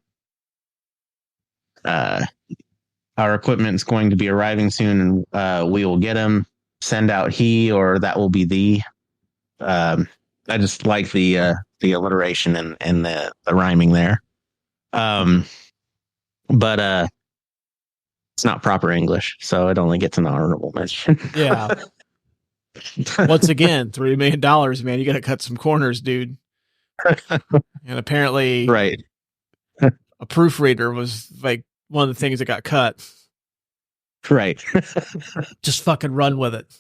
E: equipment is going to be arriving soon, and we will get them. Send out he, or that will be thee. I just like the alliteration and the rhyming there. But it's not proper English, so it only gets an honorable mention.
A: Yeah. Once again, $3 million, man. You got to cut some corners, dude. And apparently,
E: right,
A: a proofreader was like one of the things that got cut.
E: Right.
A: Just fucking run with it.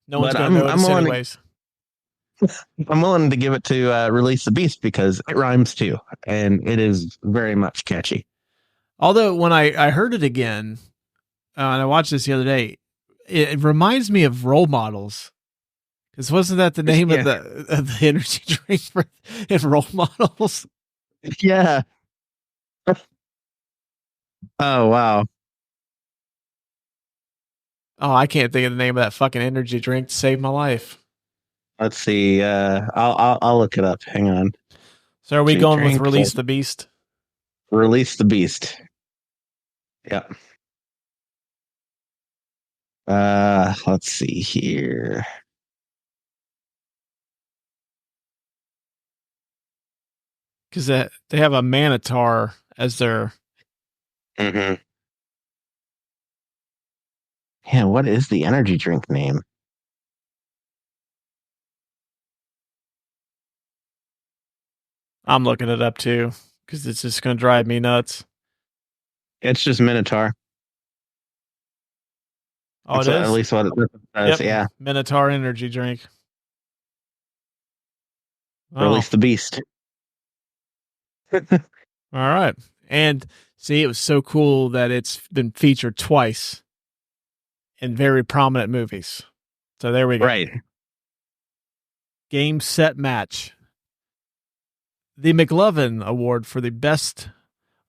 A: No one's going to notice anyways.
E: I'm willing to give it to Release the Beast because it rhymes too, and it is very much catchy.
A: Although when I heard it again, and I watched this the other day, it reminds me of Role Models. Because wasn't that the name of the energy drink in Role Models?
E: Yeah. Oh, wow.
A: Oh, I can't think of the name of that fucking energy drink to save my life.
E: Let's see. I'll look it up. Hang on.
A: So are we
E: Energy
A: going with
E: drink.
A: Release the Beast?
E: Release the Beast. Yep. Let's see here.
A: Because they have a Manitar as their.
E: Mm-hmm. Yeah, what is the energy drink name?
A: I'm looking it up too because it's just going to drive me nuts.
E: It's just Minotaur.
A: Oh, it
E: At
A: is?
E: least what it says.
A: Yep.
E: Yeah.
A: Minotaur energy drink. Oh,
E: Release the Beast.
A: all right. And see, it was so cool that it's been featured twice in very prominent movies. So there we go.
E: Right.
A: Game, set, match. The McLovin Award for the best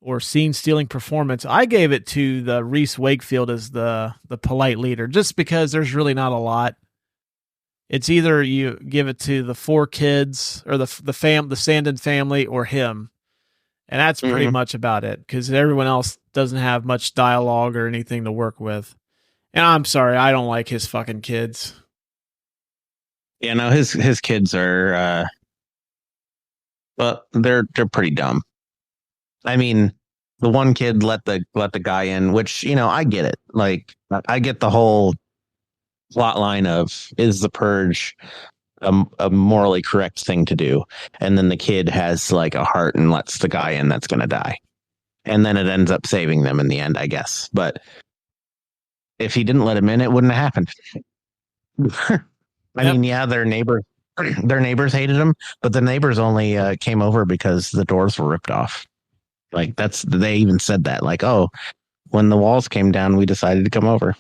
A: or scene-stealing performance. I gave it to the Reese Wakefield as the polite leader, just because there's really not a lot. It's either you give it to the four kids or the Sandin family or him. And that's pretty much about it, because everyone else doesn't have much dialogue or anything to work with. And I'm sorry, I don't like his fucking kids.
E: Yeah, no, his kids are well, they're pretty dumb. I mean, the one kid let the guy in, which, you know, I get it. Like, I get the whole plot line of, is the purge a morally correct thing to do? And then the kid has like a heart and lets the guy in that's going to die. And then it ends up saving them in the end, I guess. But if he didn't let him in, it wouldn't have happened. I mean, yeah, their neighbors hated him, but the neighbors only came over because the doors were ripped off. Like, they even said that, like, oh, when the walls came down, we decided to come over,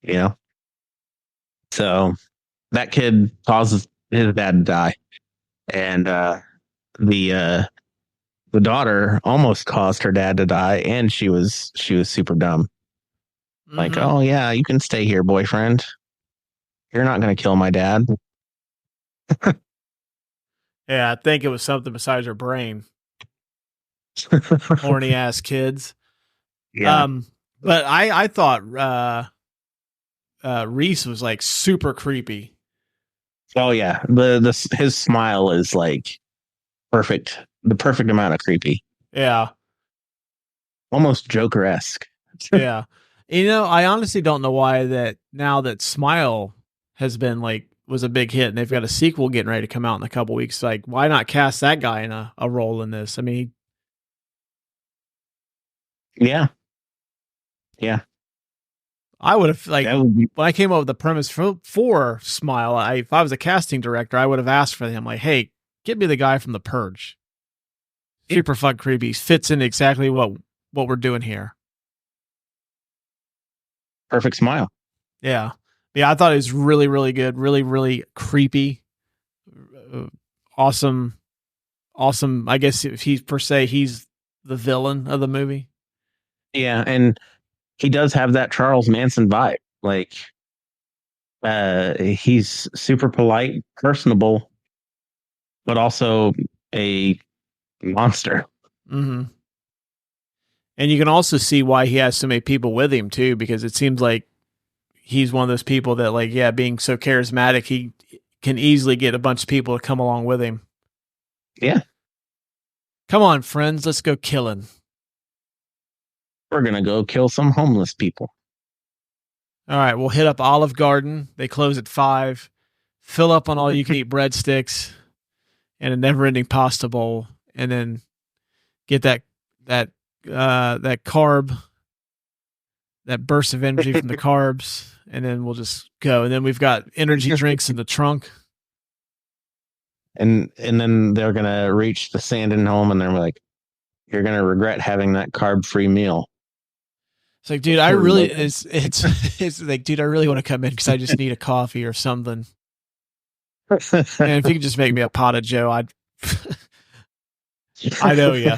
E: you know? So that kid causes his dad to die. And the daughter almost caused her dad to die, and she was super dumb. Like, oh yeah, you can stay here, boyfriend. You're not going to kill my dad.
A: Yeah, I think it was something besides her brain. Horny ass kids.
E: Yeah.
A: But I thought Reese was like super creepy.
E: Oh yeah, his smile is like perfect, the perfect amount of creepy.
A: Yeah,
E: almost Joker-esque.
A: Yeah, you know, I honestly don't know why that now that Smile has been was a big hit, and they've got a sequel getting ready to come out in a couple weeks. Like, why not cast that guy in a role in this? I mean,
E: yeah.
A: I would have when I came up with the premise for Smile, if I was a casting director, I would have asked for him, like, hey, get me the guy from The Purge. Super fucking creepy. Fits in exactly what we're doing here.
E: Perfect smile.
A: Yeah. Yeah, I thought it was really, really good. Really, really creepy. Awesome. I guess if he's the villain of the movie.
E: Yeah, and he does have that Charles Manson vibe. Like, he's super polite, personable, but also a monster.
A: Mm-hmm. And you can also see why he has so many people with him too, because it seems like he's one of those people that, being so charismatic, he can easily get a bunch of people to come along with him.
E: Yeah.
A: Come on, friends, let's go killing.
E: We're going to go kill some homeless people.
A: All right, we'll hit up Olive Garden. They close at 5. Fill up on all you can eat breadsticks and a never-ending pasta bowl, and then get that carb, that burst of energy from the carbs, and then we'll just go. And then we've got energy drinks in the trunk.
E: And then they're going to reach the Sandin home, and they're like, you're going to regret having that carb-free meal.
A: It's like, dude, I really it's like, dude, I really want to come in because I just need a coffee or something. And if you could just make me a pot of Joe, I know you.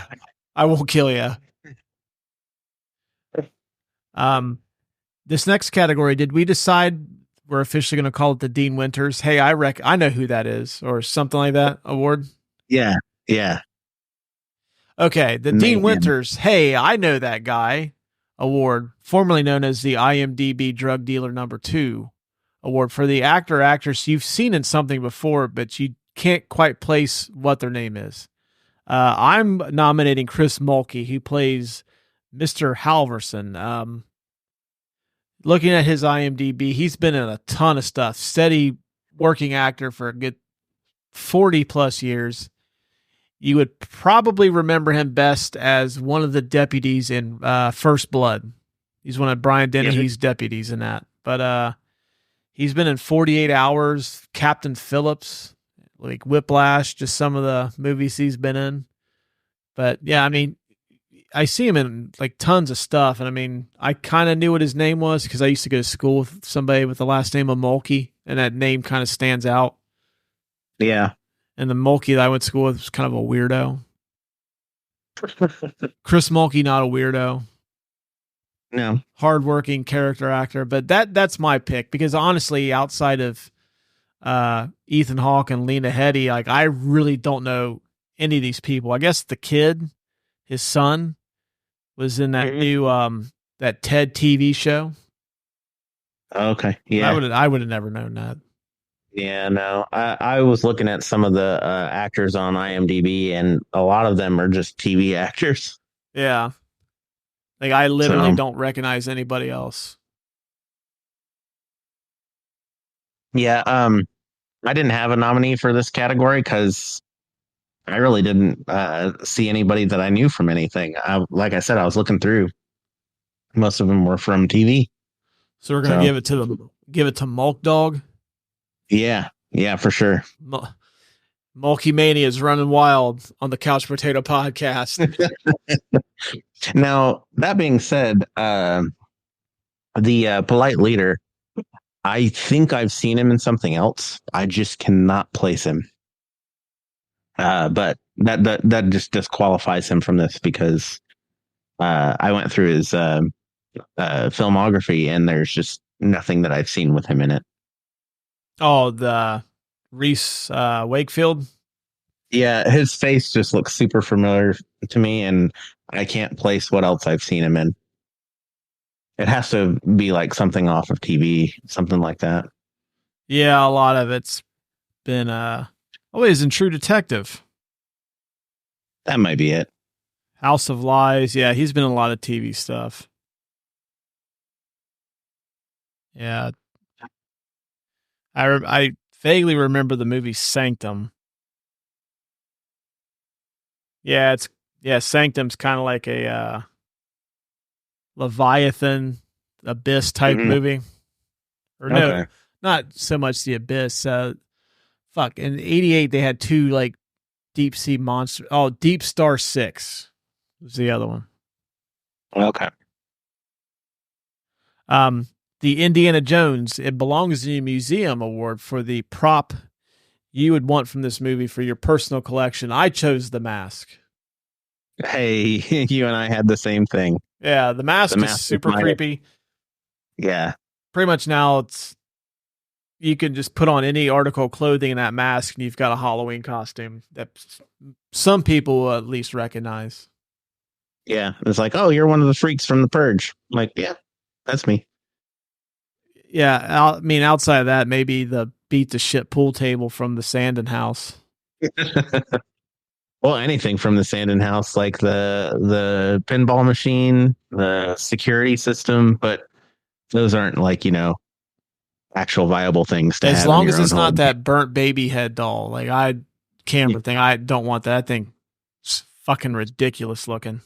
A: I won't kill you. This next category, did we decide we're officially going to call it the Dean Winters? Hey, I know who that is, or something like that award?
E: Yeah. Yeah.
A: Okay, the Dean Winters, hey, I know that guy award, formerly known as the IMDb Drug Dealer #2 award for the actor or actress you've seen in something before, but you can't quite place what their name is. I'm nominating Chris Mulkey, who plays Mr. Halverson. Looking at his IMDb, he's been in a ton of stuff. Steady working actor for a good 40 plus years. You would probably remember him best as one of the deputies in First Blood. He's one of Brian Dennehy's deputies in that. But he's been in 48 Hours, Captain Phillips, like Whiplash, just some of the movies he's been in. But yeah, I mean, I see him in like tons of stuff. And I mean, I kind of knew what his name was because I used to go to school with somebody with the last name of Mulkey, and that name kind of stands out.
E: Yeah.
A: And the Mulkey that I went to school with was kind of a weirdo. Chris Mulkey, not a weirdo.
E: No.
A: Hardworking character actor. But that's my pick because honestly, outside of Ethan Hawke and Lena Headey, like I really don't know any of these people. I guess the kid, his son, was in that new that TED TV show.
E: Okay. Yeah.
A: I would have never known that.
E: Yeah, no. I was looking at some of the actors on IMDb, and a lot of them are just TV actors.
A: Yeah. Like, I literally don't recognize anybody else.
E: Yeah, I didn't have a nominee for this category because I really didn't see anybody that I knew from anything. Like I said, I was looking through. Most of them were from TV.
A: So we're gonna give it to Mulk Dog.
E: Yeah, for sure.
A: Mulkey Mania is running wild on the Couch Brotato Podcast.
E: Now, that being said, the polite leader, I think I've seen him in something else. I just cannot place him. But that just disqualifies him from this because I went through his filmography and there's just nothing that I've seen with him in it.
A: Oh, the Reese Wakefield?
E: Yeah, his face just looks super familiar to me, and I can't place what else I've seen him in. It has to be like something off of TV, something like that.
A: Yeah, a lot of it's been he's in True Detective.
E: That might be it.
A: House of Lies. Yeah, he's been in a lot of TV stuff. Yeah. I vaguely remember the movie Sanctum. Yeah, Sanctum's kind of like a Leviathan Abyss type movie. Or no, not so much the Abyss. In '88 they had two like deep sea monsters. Oh, Deep Star 6 was the other one.
E: Okay.
A: The Indiana Jones It Belongs in a Museum award for the prop you would want from this movie for your personal collection. I chose The Mask.
E: Hey, you and I had the same thing.
A: Yeah, the mask is super creepy.
E: Yeah.
A: Pretty much now you can just put on any article of clothing in that mask and you've got a Halloween costume that some people will at least recognize.
E: Yeah. It's like, oh, you're one of the freaks from the Purge. I'm like, yeah, that's me.
A: Yeah, I mean, outside of that, maybe the beat the shit pool table from the Sandin house.
E: Well, anything from the Sandin house, like the pinball machine, the security system, but those aren't like, actual viable things to have.
A: As long as it's not that burnt baby head doll, like camera thing, I don't want that thing. It's fucking ridiculous looking.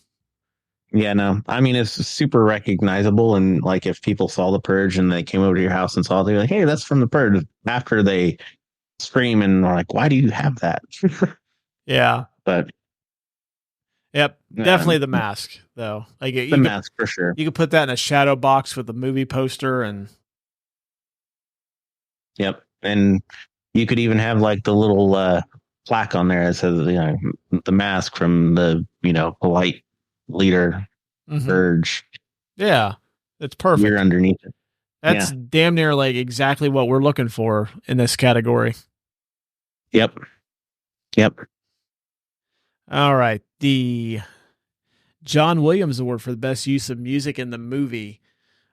E: Yeah, no. I mean, it's super recognizable, and like if people saw the Purge and they came over to your house and saw it, they're like, "Hey, that's from the Purge." After they scream and are like, "Why do you have that?"
A: Yeah,
E: but
A: yep, definitely The Mask though. Like
E: the mask for sure.
A: You could put that in a shadow box with a movie poster, and
E: yep, and you could even have like the little plaque on there that says, the mask from the polite leader Purge.
A: Yeah, It's perfect.
E: You're underneath it.
A: That's damn near like exactly what we're looking for in this category.
E: Yep.
A: All right. The John Williams Award for the best use of music in the movie.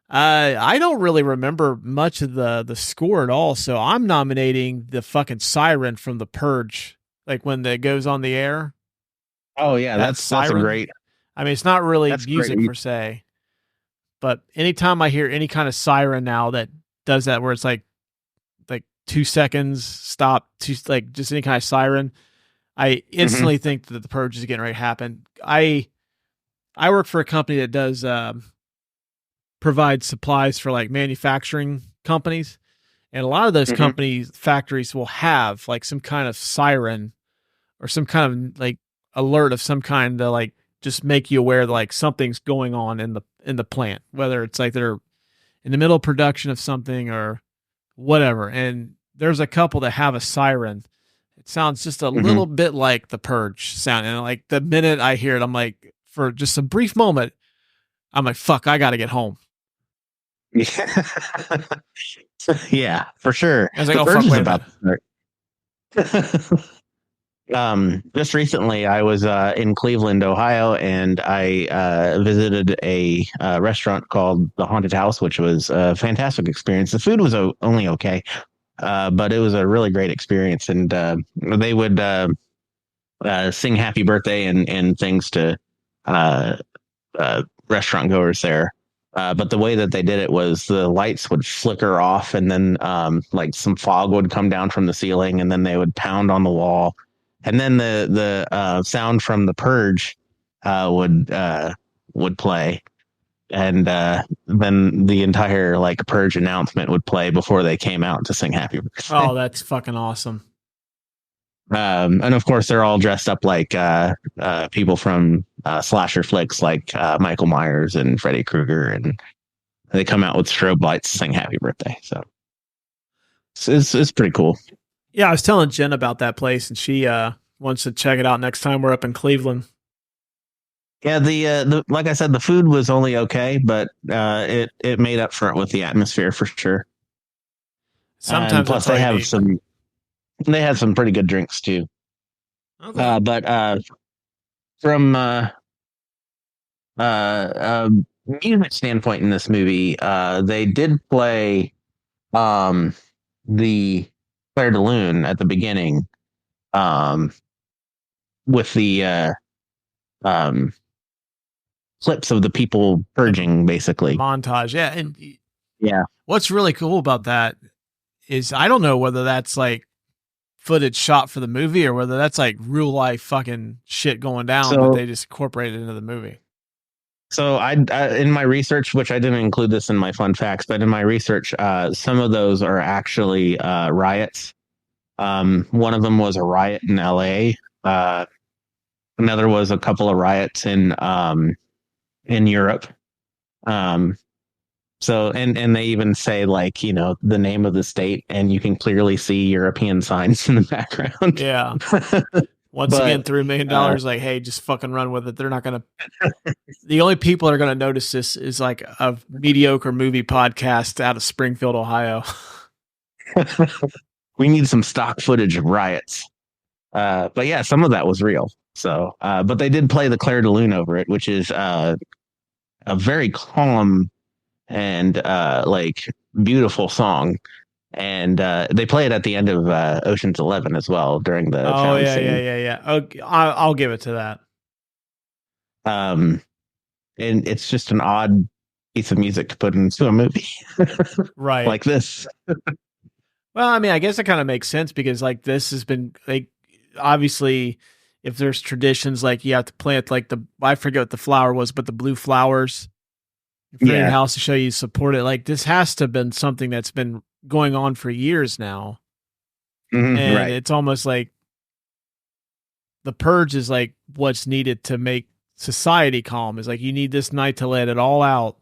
A: I don't really remember much of the score at all, so I'm nominating the fucking siren from The Purge, like when it goes on the air.
E: Oh yeah, that's a great.
A: I mean, it's not really
E: That's
A: music
E: great.
A: per se, but anytime I hear any kind of siren now that does that, where it's like 2 seconds stop, like just any kind of siren, I instantly think that The Purge is getting ready to happen. I work for a company that does provide supplies for like manufacturing companies, and a lot of those factories will have like some kind of siren or some kind of like alert of some kind to like just make you aware that like something's going on in the plant, whether it's like they're in the middle of production of something or whatever. And there's a couple that have a siren. It sounds just a little bit like The Purge sound, and like the minute I hear it, I'm like, for just a brief moment, I'm like, fuck, I got to get home.
E: Yeah. Yeah, for sure.
A: I was like,
E: The
A: oh,
E: Purge
A: fuck,
E: is about just recently I was in Cleveland, Ohio, and I visited a restaurant called The Haunted House, which was a fantastic experience. The food was only okay, but it was a really great experience. And they would sing happy birthday and things to restaurant goers there. But the way that they did it was the lights would flicker off, and then like some fog would come down from the ceiling, and then they would pound on the wall, and then the sound from The Purge would play, and then the entire like Purge announcement would play before they came out to sing happy birthday.
A: Oh, that's fucking awesome.
E: And of course, they're all dressed up like people from slasher flicks, like Michael Myers and Freddy Krueger, and they come out with strobe lights to sing "Happy Birthday." So it's pretty cool.
A: Yeah, I was telling Jen about that place, and she wants to check it out next time we're up in Cleveland.
E: Yeah, the like I said, the food was only okay, but it made up for it with the atmosphere for sure.
A: Sometimes,
E: and plus they have some. They had some pretty good drinks too.
A: Okay.
E: But from music standpoint in this movie, they did play the Claire de Lune at the beginning with the clips of the people purging, basically.
A: Montage, yeah. And
E: yeah.
A: What's really cool about that is I don't know whether that's like footage shot for the movie or whether that's like real life fucking shit going down that they just incorporated into the movie.
E: So I in my research, which I didn't include this in my fun facts, but in my research, some of those are actually riots. One of them was a riot in LA. Another was a couple of riots in Europe. So, and they even say like, you know, the name of the state, and you can clearly see European signs in the background.
A: Yeah. Once again, $3 million, like, hey, just fucking run with it. They're not going to, the only people that are going to notice this is like a mediocre movie podcast out of Springfield, Ohio.
E: We need some stock footage of riots. But yeah, some of that was real. So, but they did play the Claire de Lune over it, which is a very calm and like beautiful song, and they play it at the end of Ocean's 11 as well during the
A: yeah. Okay, I'll give it to that.
E: And it's just an odd piece of music to put into a movie,
A: right?
E: Like this.
A: Well, I mean, I guess it kind of makes sense because like this has been like obviously if there's traditions like you have to plant like I forget what the flower was, but the blue flowers. For your house to show you support it. Like this has to have been something that's been going on for years now. And it's almost like the purge is like what's needed to make society calm. Is like you need this night to let it all out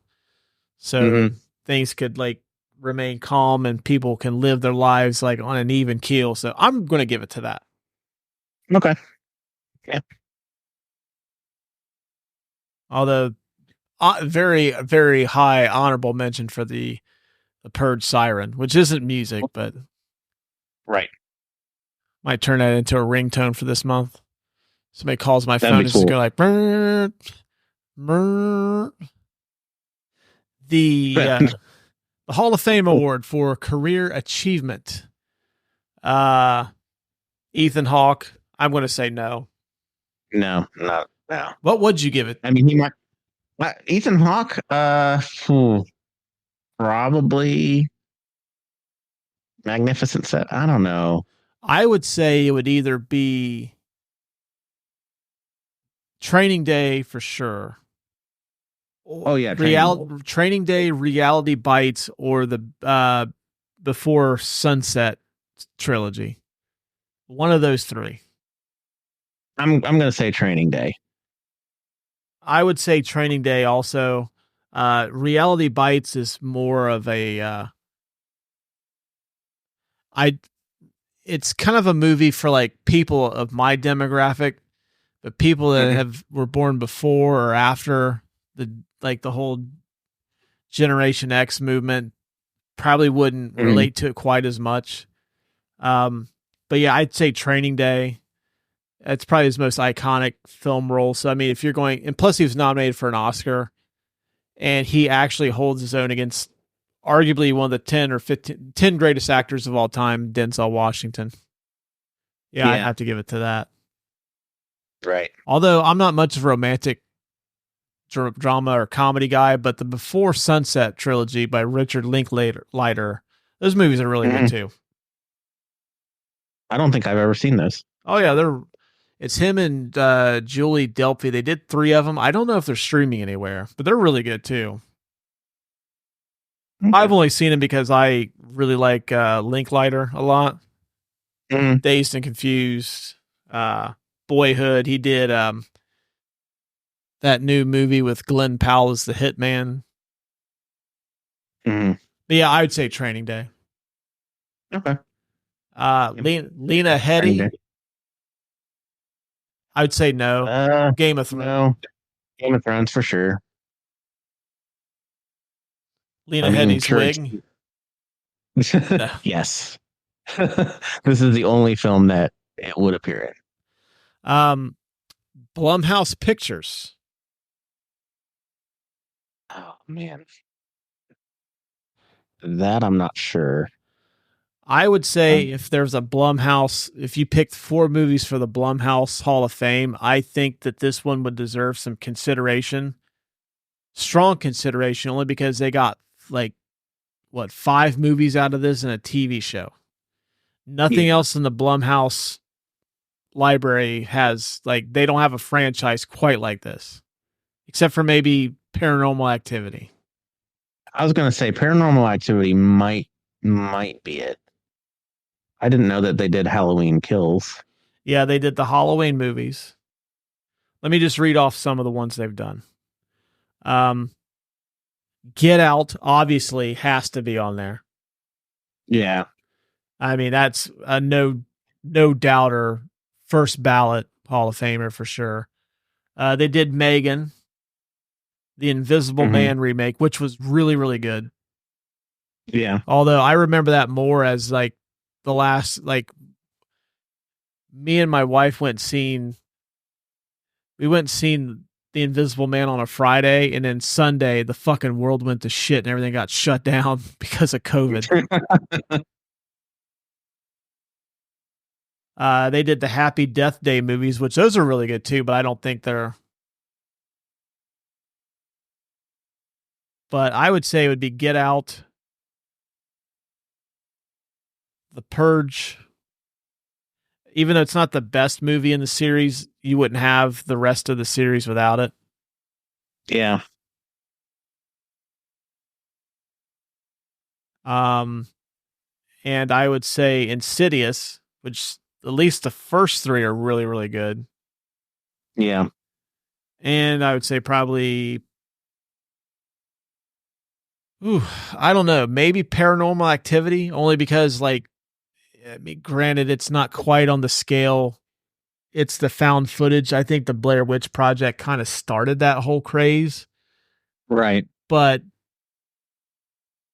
A: so things could like remain calm and people can live their lives like on an even keel. So I'm going to give it to that.
E: Okay. Yeah.
A: Although very, very high honorable mention for the Purge siren, which isn't music, but
E: Right.
A: might turn that into a ringtone for this month. Somebody calls my
E: That'd
A: phone,
E: be
A: it's just
E: cool.
A: go like, brr, brr. The Hall of Fame award for career achievement. Ethan Hawke, I'm going to say no.
E: No.
A: What would you give it?
E: I mean, he might. Ethan Hawke, probably Magnificent Set. I don't know.
A: I would say it would either be Training Day for sure.
E: Oh yeah,
A: Training Day, Reality Bites, or the Before Sunset trilogy. One of those three.
E: I'm gonna say Training Day.
A: I would say Training Day also. Reality Bites is more of a it's kind of a movie for like people of my demographic, but people that were born before or after the whole Generation X movement probably wouldn't relate to it quite as much. But yeah, I'd say Training Day. It's probably his most iconic film role. So, I mean, if you're going, and plus he was nominated for an Oscar, and he actually holds his own against arguably one of the 10 or 10 greatest actors of all time, Denzel Washington. Yeah, I have to give it to that.
E: Right.
A: Although I'm not much of a romantic drama or comedy guy, but the Before Sunset trilogy by Richard Linklater, those movies are really good too.
E: I don't think I've ever seen this.
A: Oh yeah, it's him and Julie Delpy. They did 3 of them. I don't know if they're streaming anywhere, but they're really good too. Okay. I've only seen him because I really like Linklater a lot. Dazed and Confused, Boyhood. He did that new movie with Glenn Powell as the hitman. But yeah, I would say Training Day.
E: Okay.
A: Lena Headey. I would say no. Game of Thrones.
E: No. Game of Thrones for sure.
A: Lena Headey's wig.
E: Yes. This is the only film that it would appear
A: in. Blumhouse Pictures.
E: Oh man. That I'm not sure.
A: I would say if there's a Blumhouse, if you picked 4 movies for the Blumhouse Hall of Fame, I think that this one would deserve some consideration. Strong consideration, only because they got 5 movies out of this and a TV show. Nothing else in the Blumhouse library has, they don't have a franchise quite like this. Except for maybe Paranormal Activity.
E: I was going to say Paranormal Activity might be it. I didn't know that they did Halloween Kills.
A: Yeah, they did the Halloween movies. Let me just read off some of the ones they've done. Get Out obviously has to be on there.
E: Yeah.
A: I mean, that's a no doubter, first ballot Hall of Famer for sure. They did Megan, the Invisible Man remake, which was really, really good.
E: Yeah.
A: Although I remember that more as the last, me and my wife went and seen The Invisible Man on a Friday, and then Sunday the fucking world went to shit and everything got shut down because of COVID. They did the Happy Death Day movies, which those are really good too, but I don't think they're. But I would say it would be Get Out, The Purge. Even though it's not the best movie in the series, you wouldn't have the rest of the series without it.
E: Yeah.
A: And I would say Insidious, which at least the first 3 are really, really good.
E: Yeah.
A: And I would say probably, I don't know, maybe Paranormal Activity, only because granted, it's not quite on the scale. It's the found footage. I think the Blair Witch Project kind of started that whole craze.
E: Right.
A: but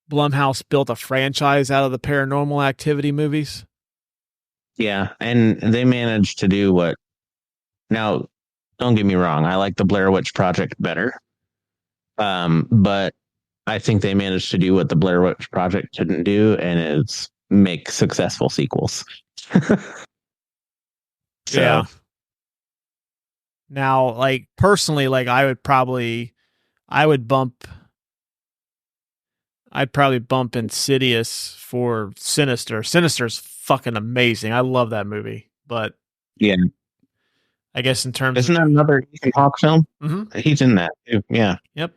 A: Blumhouse built a franchise out of the Paranormal Activity movies.
E: Yeah, and they managed to do what. Now, don't get me wrong. I like the Blair Witch Project better, but I think they managed to do what the Blair Witch Project couldn't do, and it's make successful sequels.
A: Yeah. Now, like personally, like I'd probably bump Insidious for Sinister. Sinister's fucking amazing. I love that movie. But
E: yeah,
A: I guess in terms
E: isn't that another Ethan Hawke film?
A: Mm-hmm.
E: He's in that too. Yeah.
A: Yep.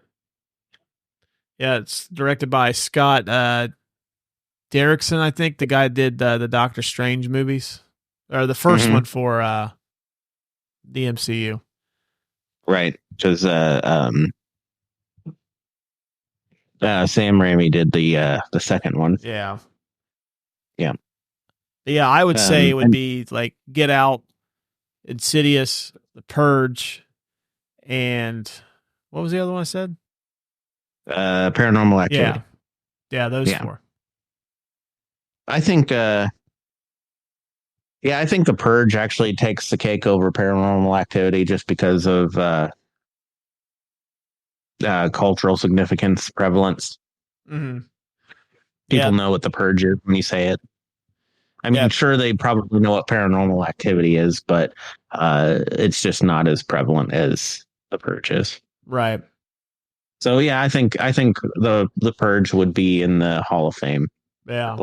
A: Yeah, it's directed by Scott Derrickson, I think. The guy did the Doctor Strange movies. Or the first one for the MCU.
E: Right. Because Sam Raimi did the second one.
A: Yeah.
E: Yeah.
A: Yeah, I would say it would be like Get Out, Insidious, The Purge, and what was the other one I said?
E: Paranormal Activity.
A: Yeah, those four.
E: I think I think The Purge actually takes the cake over Paranormal Activity just because of cultural significance, prevalence.
A: Mm-hmm.
E: People know what The Purge is when you say it. I mean, sure, they probably know what Paranormal Activity is, but it's just not as prevalent as The Purge is.
A: Right.
E: So yeah, I think the Purge would be in the Hall of Fame.
A: Yeah.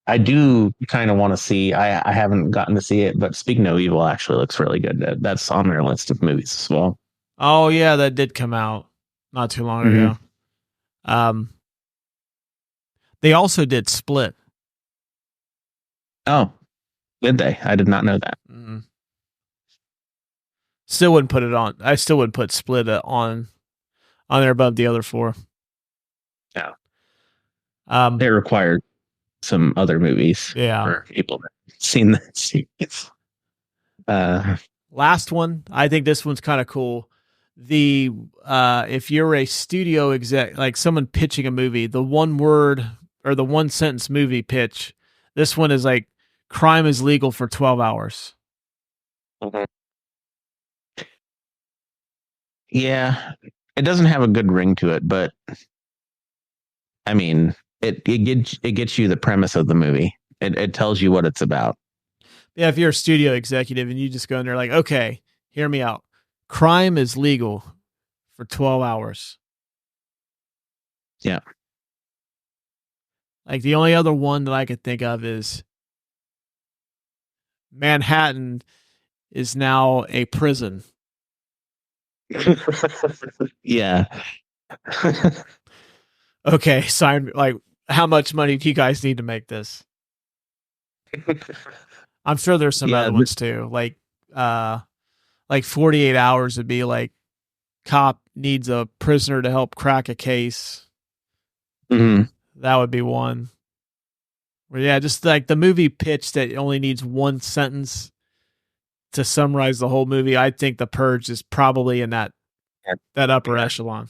E: I do kind of want to see. I haven't gotten to see it, but Speak No Evil actually looks really good. That's on their list of movies as well.
A: Oh yeah, that did come out not too long ago. They also did Split.
E: Oh, did they? I did not know that.
A: Mm-hmm. Still wouldn't put it on. I still would put Split on there above the other four.
E: Yeah.
A: It
E: required some other movies.
A: Yeah.
E: For people that have seen that series.
A: Last one. I think this one's kind of cool. If you're a studio exec, like someone pitching a movie, the one word or the one sentence movie pitch, this one is like, crime is legal for 12 hours.
E: Mm-hmm. Yeah, it doesn't have a good ring to it, but I mean, it gets you the premise of the movie. It tells you what it's about.
A: Yeah, if you're a studio executive and you just go in there like, okay, hear me out. Crime is legal for 12 hours.
E: Yeah.
A: Like the only other one that I could think of is Manhattan is now a prison.
E: Yeah.
A: Okay, sign. Like, how much money do you guys need to make this? I'm sure there's some other ones too. Like 48 Hours would be like, cop needs a prisoner to help crack a case.
E: Mm-hmm.
A: That would be one. Or yeah, just like the movie pitch that only needs one sentence to summarize the whole movie. I think The Purge is probably in that upper echelon.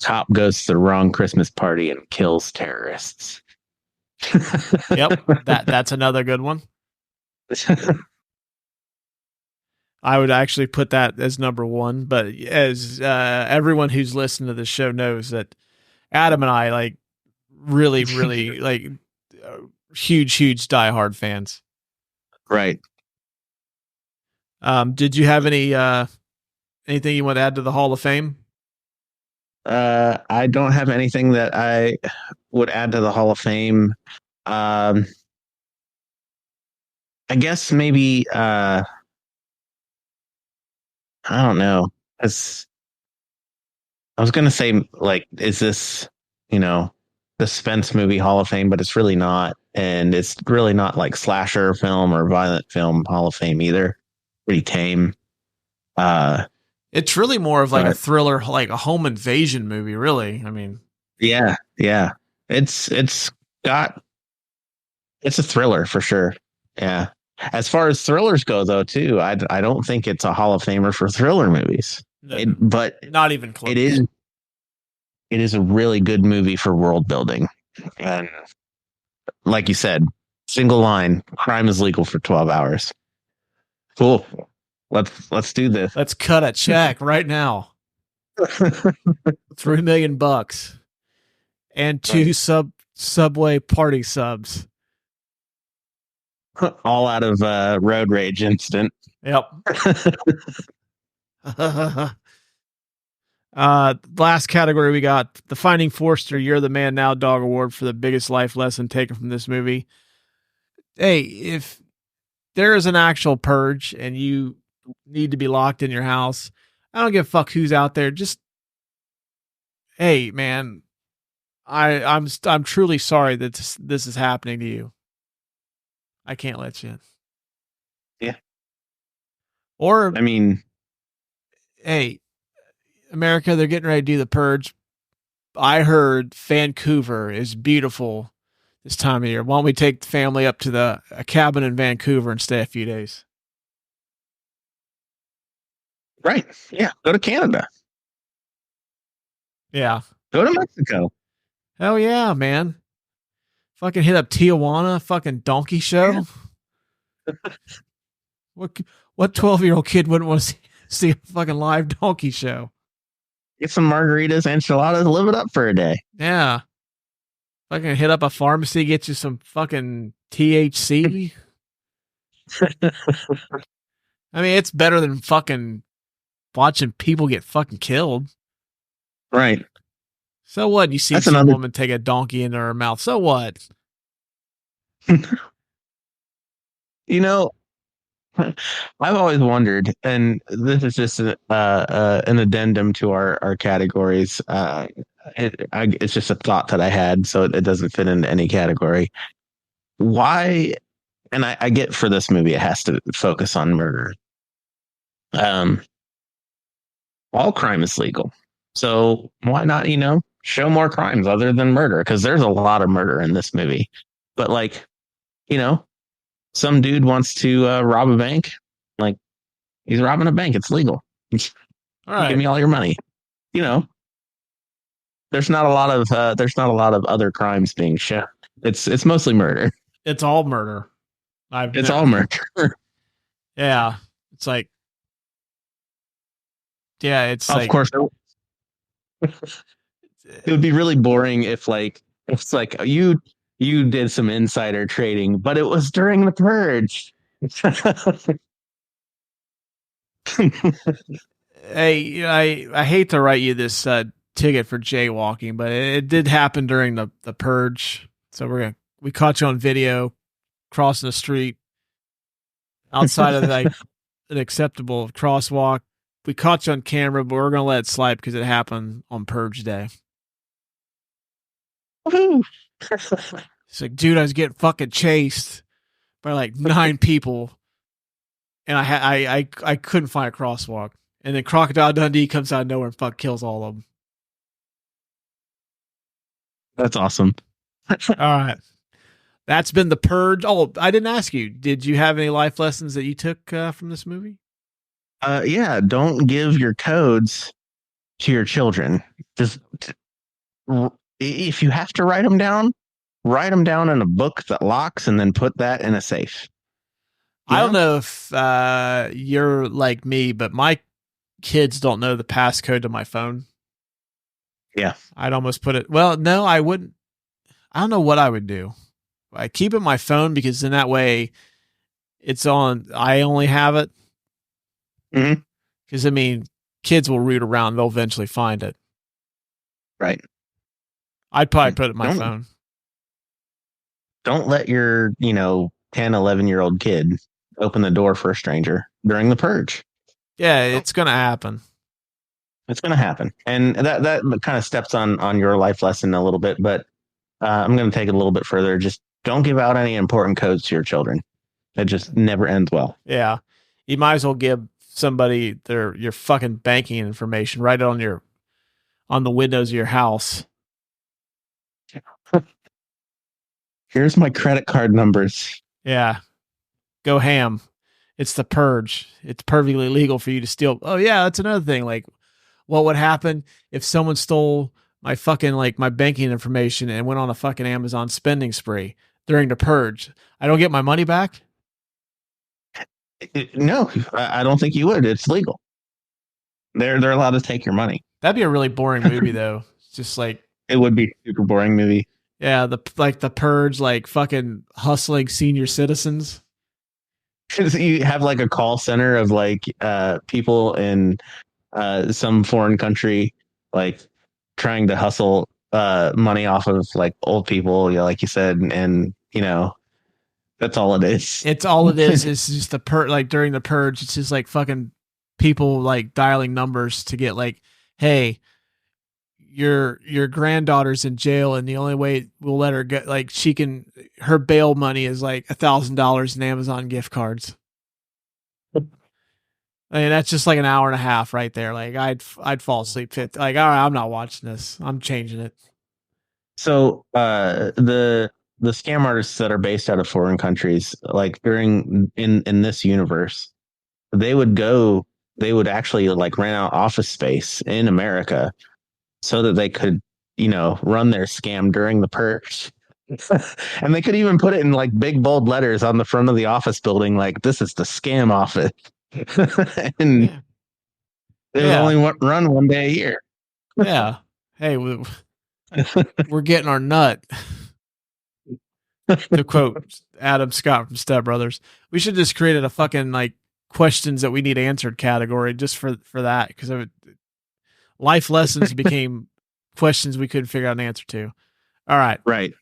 E: Cop goes to the wrong Christmas party and kills terrorists.
A: Yep, that's another good one. I would actually put that as number one, but as everyone who's listened to the show knows that Adam and I like really like huge diehard fans.
E: Right.
A: Did you have anything you want to add to the Hall of Fame?
E: I don't have anything that I would add to the Hall of Fame. I guess maybe I don't know. I was going to say, like, is this, suspense movie Hall of Fame, but it's really not. And it's really not like slasher film or violent film Hall of Fame either. Pretty tame.
A: It's really more of like a thriller, like a home invasion movie, really. I mean,
E: yeah. It's a thriller for sure. Yeah. As far as thrillers go, though, too, I don't think it's a Hall of Famer for thriller movies.
A: No,
E: But
A: not even close.
E: it is a really good movie for world building. And like you said, single line, crime is legal for 12 hours. Cool. Let's do this.
A: Let's cut a check right now. $3 million and 2 Subway party subs.
E: All out of road rage incident.
A: Yep. Last category we got the Finding Forrester You're the Man Now Dog Award for the biggest life lesson taken from this movie. Hey, if there is an actual purge and you need to be locked in your house, I don't give a fuck who's out there. Just, hey, man, I'm truly sorry that this is happening to you. I can't let you in.
E: Yeah.
A: Or,
E: I mean,
A: hey, America, they're getting ready to do the purge. I heard Vancouver is beautiful this time of year. Why don't we take the family up to a cabin in Vancouver and stay a few days?
E: right. Yeah. Go to Canada.
A: Yeah.
E: Go to Mexico.
A: Hell yeah, man. Fucking hit up Tijuana, fucking donkey show. Yeah. What 12-year-old kid wouldn't want to see a fucking live donkey show?
E: Get some margaritas, enchiladas, live it up for a day.
A: Yeah. Fucking hit up a pharmacy, get you some fucking THC. I mean, it's better than fucking watching people get fucking killed.
E: Right.
A: So what? You see some woman take a donkey into her mouth. So what?
E: You know, I've always wondered, and this is just an addendum to our categories. It's just a thought that I had, so it doesn't fit into any category. Why? And I get for this movie, it has to focus on murder. All crime is legal. So why not, show more crimes other than murder? Because there's a lot of murder in this movie. But some dude wants to rob a bank. Like, he's robbing a bank. It's legal.
A: All right.
E: Give me all your money. There's not a lot of other crimes being shown. It's mostly murder.
A: It's all murder.
E: All murder.
A: Yeah. It's like, yeah, it's
E: of course. It would be really boring if it's like you did some insider trading, but it was during the purge.
A: Hey, I hate to write you this ticket for jaywalking, but it did happen during the purge. So we caught you on video crossing the street outside of an acceptable crosswalk. We caught you on camera, but we're gonna let it slide because it happened on Purge Day. It's like, dude, I was getting fucking chased by like 9 people, and I couldn't find a crosswalk. And then Crocodile Dundee comes out of nowhere and fuck kills all of them.
E: That's awesome.
A: All right, that's been the Purge. Oh, I didn't ask you. Did you have any life lessons that you took from this movie?
E: Yeah, don't give your codes to your children. Just if you have to write them down in a book that locks, and then put that in a safe.
A: I don't know if you're like me, but my kids don't know the passcode to my phone.
E: Yeah.
A: I'd almost put it. Well, no, I wouldn't. I don't know what I would do. I keep it on my phone because then that way it's on. I only have it.
E: Mm-hmm.
A: Because, I mean, kids will root around. They'll eventually find it.
E: Right.
A: I'd probably put it in my phone.
E: Don't let your, 10, 11-year-old kid open the door for a stranger during the purge.
A: Yeah, it's going to happen.
E: It's going to happen. And that kind of steps on your life lesson a little bit, but I'm going to take it a little bit further. Just don't give out any important codes to your children. It just never ends well.
A: Yeah. You might as well give somebody your fucking banking information right on the windows of your house.
E: Here's my credit card numbers.
A: Yeah. go ham. It's the purge. It's perfectly legal for you to steal. Oh yeah, that's another thing. Like, what would happen if someone stole my fucking like my banking information and went on a fucking Amazon spending spree during the purge? I don't get my money back.
E: No, I don't think you would. It's legal. They're allowed to take your money.
A: That'd be a really boring movie though. It's just like
E: it would be a super boring movie.
A: Yeah, the purge, like fucking hustling senior citizens.
E: You have like a call center of like people in some foreign country, like trying to hustle money off of like old people, like you said, and that's all it is.
A: It's all it is. It's just like during the purge, it's just like fucking people like dialing numbers to get like, hey, your granddaughter's in jail, and the only way we'll let her get like her bail money is like $1,000 in Amazon gift cards. I mean, that's just like an hour and a half right there. Like I'd fall asleep. Like, all right, I'm not watching this. I'm changing it.
E: So the scam artists that are based out of foreign countries, like in this universe, they would actually like rent out office space in America so that they could, run their scam during the purge. And they could even put it in like big bold letters on the front of the office building, like, this is the scam office. And they only run one day a year.
A: Yeah. Hey, we're getting our nut. To quote Adam Scott from Step Brothers, we should just created a fucking like questions that we need answered category just for that, because life lessons became questions we couldn't figure out an answer to. All right.
E: Right.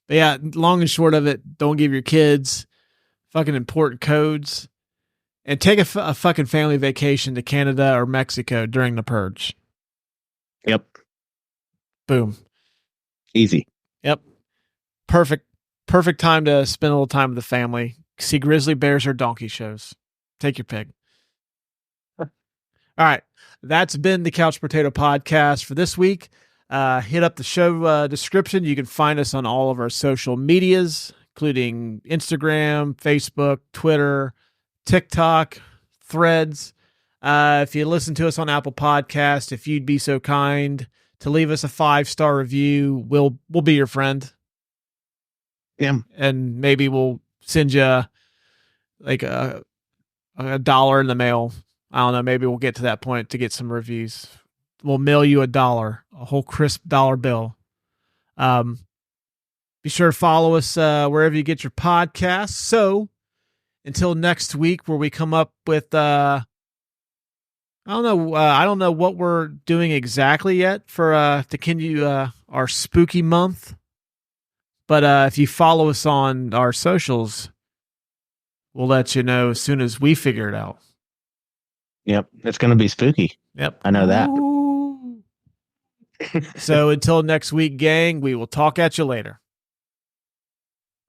A: But yeah, long and short of it, don't give your kids fucking important codes, and take a fucking family vacation to Canada or Mexico during the purge.
E: Yep.
A: Boom.
E: Easy.
A: Yep. Perfect time to spend a little time with the family. See grizzly bears or donkey shows. Take your pick. All right. That's been the Couch Brotato Podcast for this week. Hit up the show description. You can find us on all of our social medias, including Instagram, Facebook, Twitter, TikTok, Threads. If you listen to us on Apple Podcast, if you'd be so kind to leave us a 5-star review, we'll be your friend.
E: Yeah.
A: And maybe we'll send you like a $1 in the mail. I don't know. Maybe we'll get to that point to get some reviews. We'll mail you $1, a whole crisp dollar bill. Be sure to follow us wherever you get your podcasts. So until next week, where we come up with I don't know what we're doing exactly yet for to continue our spooky month. But if you follow us on our socials, we'll let you know as soon as we figure it out.
E: Yep. It's going to be spooky.
A: Yep.
E: I know that.
A: So until next week, gang, we will talk at you later.